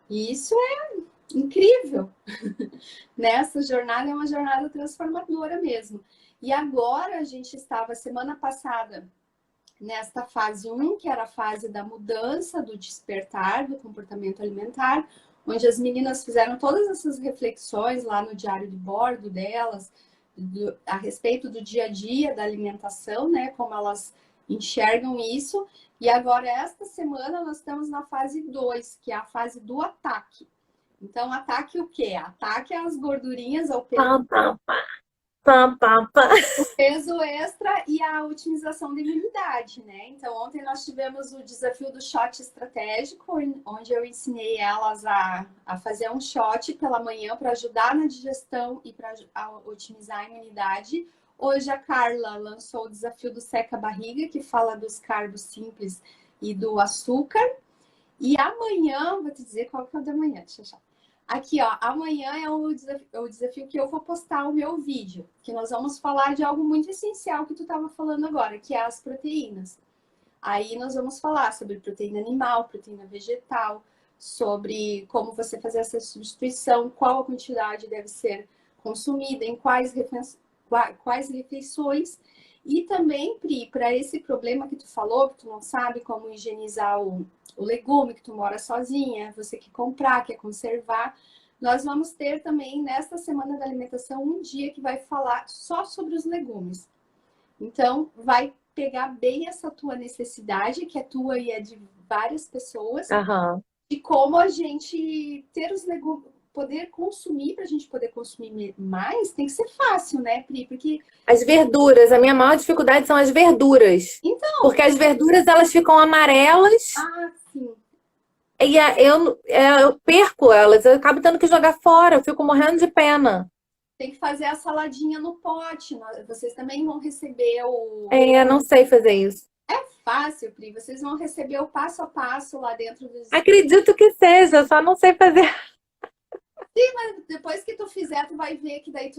E isso é incrível. Nessa jornada é uma jornada transformadora mesmo. E agora a gente estava, semana passada, nesta fase 1, que era a fase da mudança, do despertar, do comportamento alimentar, onde as meninas fizeram todas essas reflexões lá no diário de bordo delas, a respeito do dia a dia da alimentação, né? Como elas enxergam isso. E agora, esta semana, nós estamos na fase 2, que é a fase do ataque. Então, ataque o quê? Ataque às gordurinhas, ao peso, o peso extra e a otimização da imunidade, né? Então, ontem nós tivemos o desafio do shot estratégico, onde eu ensinei elas a fazer um shot pela manhã para ajudar na digestão e para otimizar a imunidade. Hoje a Carla lançou o desafio do seca-barriga, que fala dos carbos simples e do açúcar. E amanhã, vou te dizer qual que é o da manhã, deixa eu achar. Aqui, ó, amanhã é o desafio que eu vou postar o meu vídeo, que nós vamos falar de algo muito essencial que tu estava falando agora, que é as proteínas. Aí nós vamos falar sobre proteína animal, proteína vegetal, sobre como você fazer essa substituição, qual a quantidade deve ser consumida, em quais refeições. E também, Pri, para esse problema que tu falou, que tu não sabe como higienizar o legume, que tu mora sozinha, você quer comprar, quer conservar, nós vamos ter também, nesta Semana da Alimentação, um dia que vai falar só sobre os legumes. Então, vai pegar bem essa tua necessidade, que é tua e é de várias pessoas, Aham. de como a gente ter os legumes, poder consumir, para a gente poder consumir mais, tem que ser fácil, né, Pri? Porque, As verduras, a minha maior dificuldade são as verduras. então, Porque as verduras, elas ficam amarelas sim, e eu perco elas. Eu acabo tendo que jogar fora. Eu fico morrendo de pena. tem que fazer a saladinha no pote. Vocês também vão receber É, não sei fazer isso. fácil, Pri, vocês vão receber o passo a passo lá dentro dos. Acredito que seja, só não sei fazer. Depois que tu fizer, tu vai ver que daí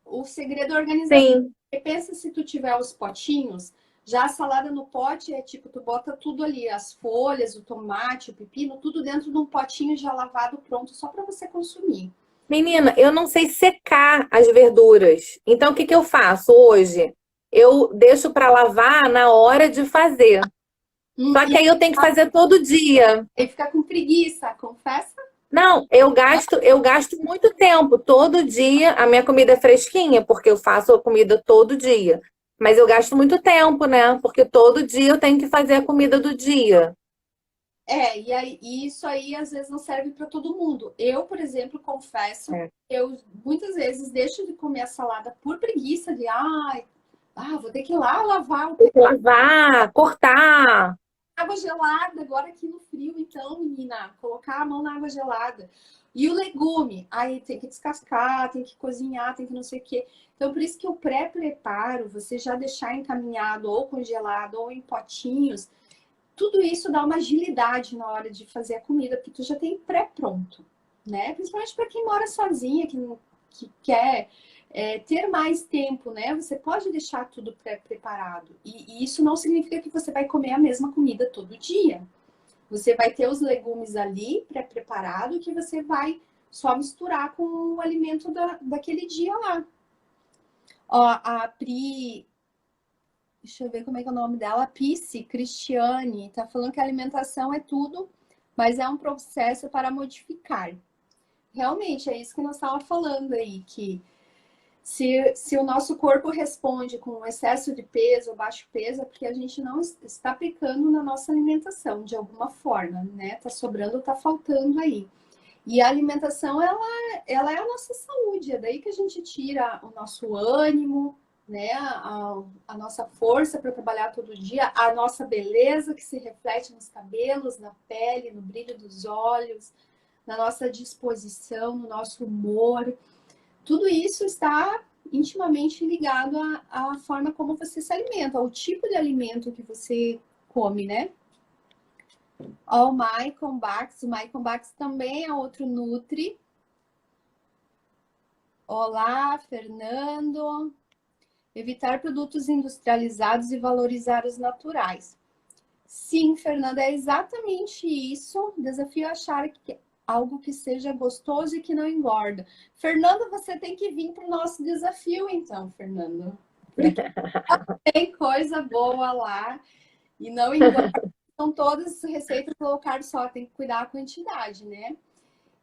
o segredo é organização. Sim. Porque pensa se tu tiver os potinhos, já a salada no pote é tipo, tu bota tudo ali, as folhas, o tomate, o pepino, tudo dentro de um potinho já lavado, pronto, só para você consumir. Menina, eu não sei secar as verduras. Então, o que que eu faço hoje? Eu deixo para lavar na hora de fazer. Só E que aí eu tenho que fazer todo dia. aí fica com preguiça, confessa? Não, eu gasto muito tempo. Todo dia a minha comida é fresquinha, porque eu faço a comida todo dia. Mas eu gasto muito tempo, né? Porque todo dia eu tenho que fazer a comida do dia. E aí, isso aí às vezes não serve para todo mundo. Eu, por exemplo, confesso, É. eu muitas vezes deixo de comer a salada por preguiça de, vou ter que ir lá lavar o Tem que lavar, cortar. água gelada, agora aqui no frio, então, menina, colocar a mão na água gelada. E o legume, aí tem que descascar, tem que cozinhar, tem que não sei o quê. Então, por isso que o pré-preparo, você já deixar encaminhado ou congelado ou em potinhos, tudo isso dá uma agilidade na hora de fazer a comida, porque tu já tem pré-pronto, né? Principalmente para quem mora sozinha, que quer ter mais tempo, né? Você pode deixar tudo pré-preparado. E isso não significa que você vai comer a mesma comida todo dia. Você vai ter os legumes ali pré-preparado que você vai só misturar com o alimento daquele dia lá. Ó, a Pri, deixa eu ver como é que é o nome dela, Pisce Cristiane, tá falando que a alimentação é tudo, mas é um processo para modificar. Realmente, é isso que nós estávamos falando aí, que se o nosso corpo responde com excesso de peso ou baixo peso, é porque a gente não está aplicando na nossa alimentação, de alguma forma, né? Tá sobrando, tá faltando aí. E a alimentação, ela é a nossa saúde, é daí que a gente tira o nosso ânimo, né? A nossa força para trabalhar todo dia, a nossa beleza que se reflete nos cabelos, na pele, no brilho dos olhos, na nossa disposição, no nosso humor. Tudo isso está intimamente ligado à forma como você se alimenta, ao tipo de alimento que você come, né? Ó, o Maicon Bax também é outro Nutri. Olá, Fernando. Evitar produtos industrializados e valorizar os naturais. Sim, Fernanda, é exatamente isso. Desafio achar que algo que seja gostoso e que não engorda. Fernanda, você tem que vir para o nosso desafio, então, Fernanda. Porque tem coisa boa lá e não engorda. São todas receitas low carb, só tem que cuidar a quantidade, né?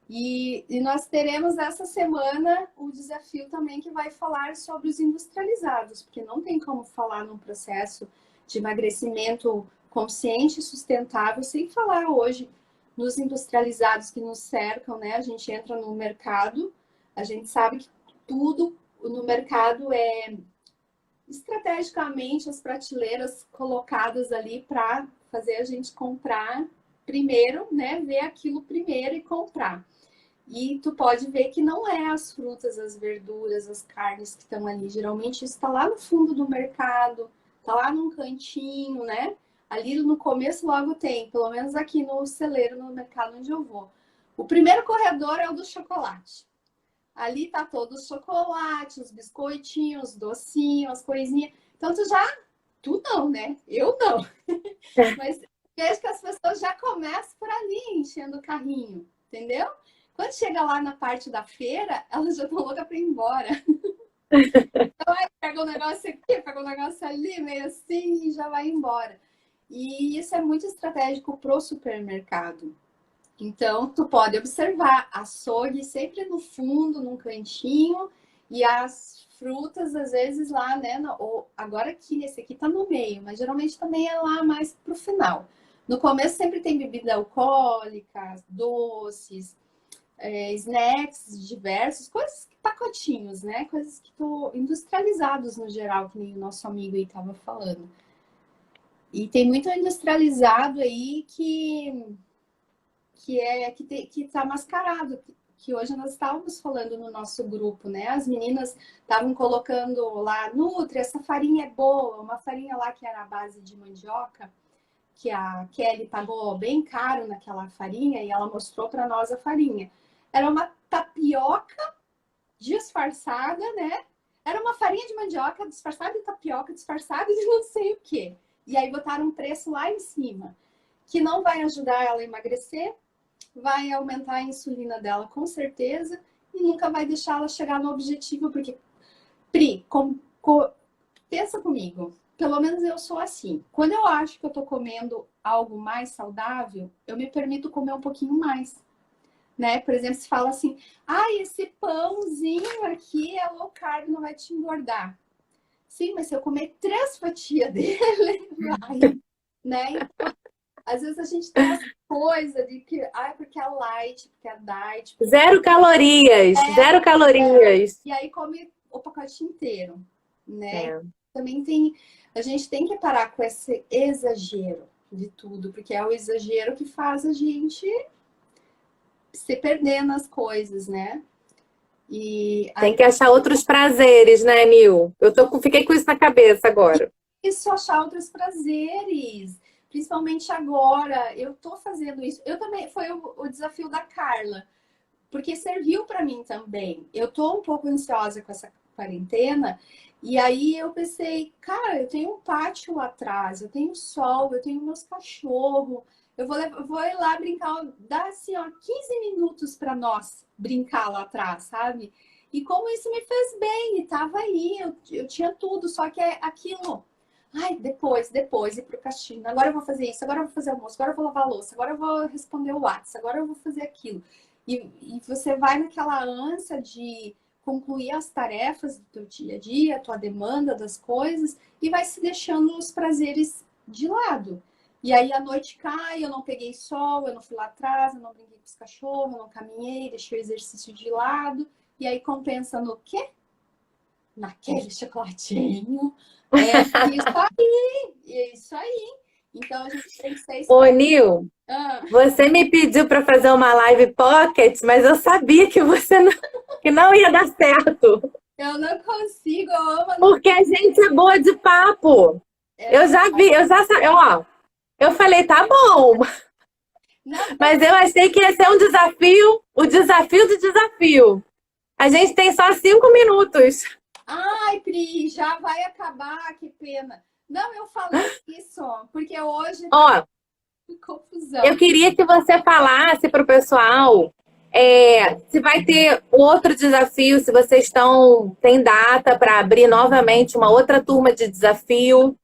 E nós teremos essa semana o desafio também que vai falar sobre os industrializados, porque não tem como falar num processo de emagrecimento consciente e sustentável sem falar hoje nos industrializados que nos cercam, né? A gente entra no mercado, a gente sabe que tudo no mercado é estrategicamente as prateleiras colocadas ali para fazer a gente comprar primeiro, né? Ver aquilo primeiro e comprar. E tu pode ver que não é as frutas, as verduras, as carnes que estão ali. Geralmente isso está lá no fundo do mercado, está lá num cantinho, né? Ali no começo logo tem, pelo menos aqui no celeiro, no mercado onde eu vou. O primeiro corredor é o do chocolate. Ali tá todo o chocolate, os biscoitinhos, os docinhos, as coisinhas. Então tu já Tu não, né? Eu não. Mas vejo que as pessoas já começam por ali, enchendo o carrinho, entendeu? Quando chega lá na parte da feira, elas já estão loucas para ir embora. Então, aí pega um negócio aqui, pega um negócio ali, meio assim, e já vai embora. E isso é muito estratégico pro supermercado. Então, tu pode observar açougue sempre no fundo, num cantinho, e as frutas, às vezes, lá, né? Ou agora aqui, esse aqui tá no meio, mas geralmente também é lá mais pro final. No começo sempre tem bebida alcoólica, doces, snacks diversos, coisas, pacotinhos, né? Coisas que tô industrializados no geral, que nem o nosso amigo aí tava falando. E tem muito industrializado aí que está mascarado, que hoje nós estávamos falando no nosso grupo, né? As meninas estavam colocando lá, Nutri, essa farinha é boa, uma farinha lá que era a base de mandioca, que a Kelly pagou bem caro naquela farinha e ela mostrou para nós a farinha. Era uma tapioca disfarçada, né? Era uma farinha de mandioca disfarçada de tapioca, disfarçada de não sei o quê. E aí botaram um preço lá em cima, que não vai ajudar ela a emagrecer, vai aumentar a insulina dela com certeza e nunca vai deixar ela chegar no objetivo, porque, Pri, pensa comigo, pelo menos eu sou assim. Quando eu acho que eu tô comendo algo mais saudável, eu me permito comer um pouquinho mais. Né? Por exemplo, se fala assim, esse pãozinho aqui é low carb, não vai te engordar. Sim, mas se eu comer 3 fatias dele, vai, né? Então, às vezes a gente tem essa coisa de que, porque é light, porque é diet. Porque... Zero calorias, zero calorias. E aí come o pacote inteiro, né? Também a gente tem que parar com esse exagero de tudo, porque é o exagero que faz a gente se perder nas coisas, né? E tem que achar outros prazeres, né, Nil? Fiquei com isso na cabeça agora. Isso, achar outros prazeres. Principalmente agora, eu tô fazendo isso. Eu também, foi o desafio da Carla, porque serviu para mim também. Eu tô um pouco ansiosa com essa quarentena, e aí eu pensei, cara, eu tenho um pátio lá atrás, eu tenho sol, eu tenho meus cachorros, eu vou ir lá brincar, dá assim, ó, 15 minutos para nós brincar lá atrás, sabe? E como isso me fez bem, e tava aí, eu tinha tudo, só que é aquilo. Depois, ir pro caixinho. Agora eu vou fazer isso, agora eu vou fazer almoço, agora eu vou lavar a louça, agora eu vou responder o WhatsApp, agora eu vou fazer aquilo. E você vai naquela ânsia de concluir as tarefas do teu dia a dia, a tua demanda das coisas, e vai se deixando os prazeres de lado. E aí a noite cai, eu não peguei sol, eu não fui lá atrás, eu não brinquei com os cachorros, eu não caminhei, deixei o exercício de lado. E aí compensa no quê? Naquele chocolatinho. É isso aí. Então a gente tem que ser esperto. Ô, Nil, você me pediu para fazer uma live pocket, mas eu sabia que que não ia dar certo. Eu não consigo, eu amo. Porque a gente é boa de papo. Eu já vi, eu falei, tá bom. Não, mas eu achei que ia ser um desafio, o desafio do desafio. A gente tem só 5 minutos. Ai, Pri, já vai acabar, que pena. Não, eu falei isso, porque hoje tá confusão. Eu queria que você falasse para o pessoal se vai ter outro desafio, se vocês têm data para abrir novamente uma outra turma de desafio.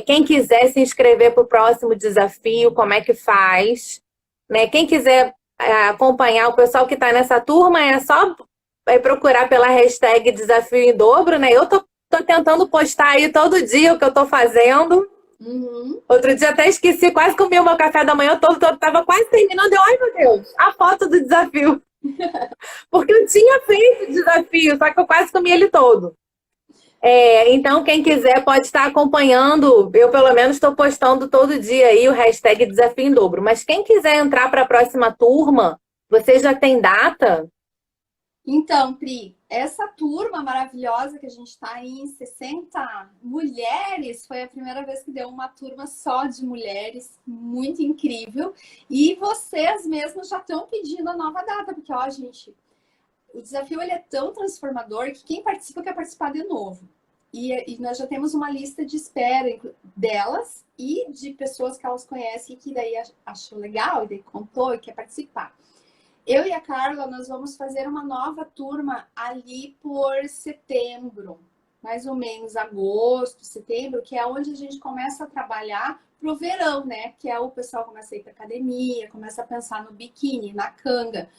Quem quiser se inscrever para o próximo desafio, como é que faz? Né? Quem quiser acompanhar o pessoal que está nessa turma, é só procurar pela hashtag Desafio em Dobro, né? Eu tô tentando postar aí todo dia o que eu tô fazendo. Outro dia até esqueci, quase comi o meu café da manhã todo, tava quase terminando. Ai, meu Deus, a foto do desafio. Porque eu tinha feito o desafio, só que eu quase comi ele todo. Então, quem quiser pode estar acompanhando. Eu, pelo menos, estou postando todo dia aí o hashtag Desafio em Dobro. Mas quem quiser entrar para a próxima turma, você já tem data? Então, Pri, essa turma maravilhosa que a gente está aí em 60 mulheres, foi a primeira vez que deu uma turma só de mulheres, muito incrível. E vocês mesmos já estão pedindo a nova data, porque, gente, o desafio ele é tão transformador que quem participa quer participar de novo. E nós já temos uma lista de espera delas e de pessoas que elas conhecem que daí achou legal e daí contou e quer participar. Eu e a Carla, nós vamos fazer uma nova turma ali por setembro, mais ou menos agosto, setembro, que é onde a gente começa a trabalhar pro verão, né? Que é o pessoal começa a ir para academia, começa a pensar no biquíni, na canga,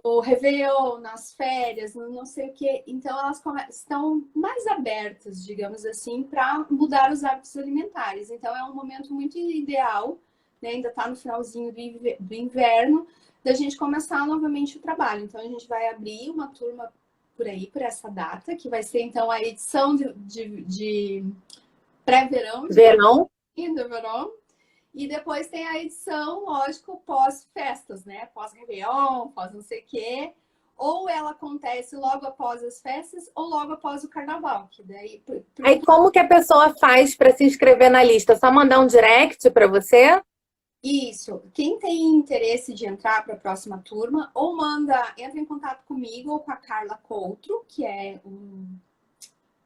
no Réveillon, nas férias, no não sei o quê. Então, elas estão mais abertas, digamos assim, para mudar os hábitos alimentares. Então, é um momento muito ideal, né? Ainda está no finalzinho do inverno, da gente começar novamente o trabalho. Então, a gente vai abrir uma turma por aí, por essa data, que vai ser, então, a edição de pré-verão, Verão. do verão. E depois tem a edição, lógico, pós-festas, né? Pós-Réveillon, pós não sei o quê. Ou ela acontece logo após as festas, ou logo após o carnaval. Que daí, Aí como que a pessoa faz para se inscrever na lista? Só mandar um direct para você? Isso. Quem tem interesse de entrar para a próxima turma, ou entra em contato comigo ou com a Carla Coutro, que é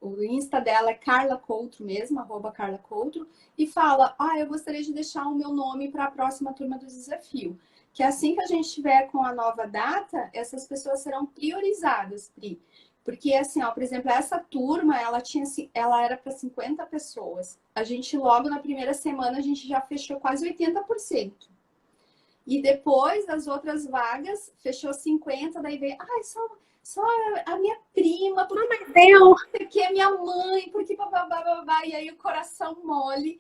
o Insta dela é Carla Coutro mesmo, @Carla Coutro, e fala: eu gostaria de deixar o meu nome para a próxima turma do desafio. Que assim que a gente tiver com a nova data, essas pessoas serão priorizadas, Pri. Porque, assim, por exemplo, essa turma, ela era para 50 pessoas. A gente, logo na primeira semana, a gente já fechou quase 80%. E depois das outras vagas, fechou 50%, daí veio, só a minha prima, porque é minha mãe, porque babá, e aí o coração mole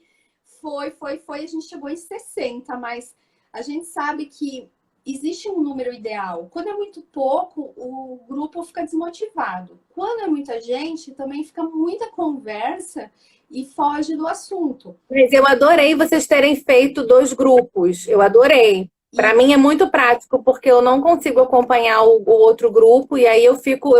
foi, a gente chegou em 60, mas a gente sabe que existe um número ideal. Quando é muito pouco, o grupo fica desmotivado. Quando é muita gente, também fica muita conversa e foge do assunto. Mas eu adorei vocês terem feito 2 grupos. Eu adorei. Para mim é muito prático, porque eu não consigo acompanhar o outro grupo, e aí eu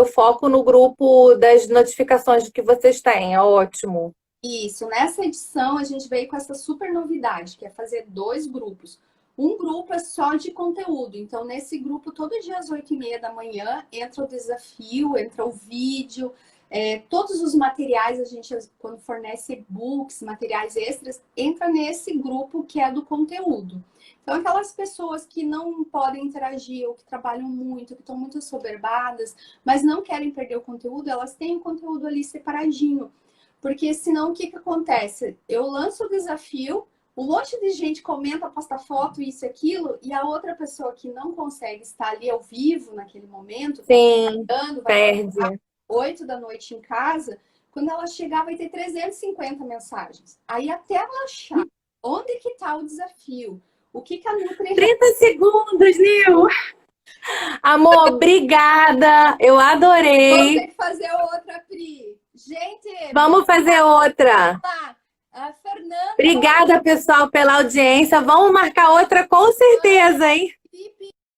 foco no grupo das notificações que vocês têm. É ótimo. Isso, nessa edição a gente veio com essa super novidade, que é fazer 2 grupos. Um grupo é só de conteúdo, então nesse grupo, todo dia às 8h30 da manhã, entra o desafio, entra o vídeo, todos os materiais, a gente, quando fornece e-books, materiais extras, entra nesse grupo que é do conteúdo. Então, aquelas pessoas que não podem interagir ou que trabalham muito, que estão muito soberbadas, mas não querem perder o conteúdo, elas têm o conteúdo ali separadinho. Porque senão o que acontece? Eu lanço o desafio, um monte de gente comenta, posta foto, isso e aquilo, e a outra pessoa que não consegue estar ali ao vivo naquele momento, Sim, vai perde. 8 da noite em casa, quando ela chegar vai ter 350 mensagens. Aí até ela achar onde que está o desafio, o que a Nutri... 30 segundos, Nil! Amor, obrigada! Eu Vamos adorei! ter que fazer outra, Pri. Gente, Vamos fazer outra! lá. A Fernanda... Obrigada, pessoal, pela audiência. Vamos marcar outra com certeza, hein?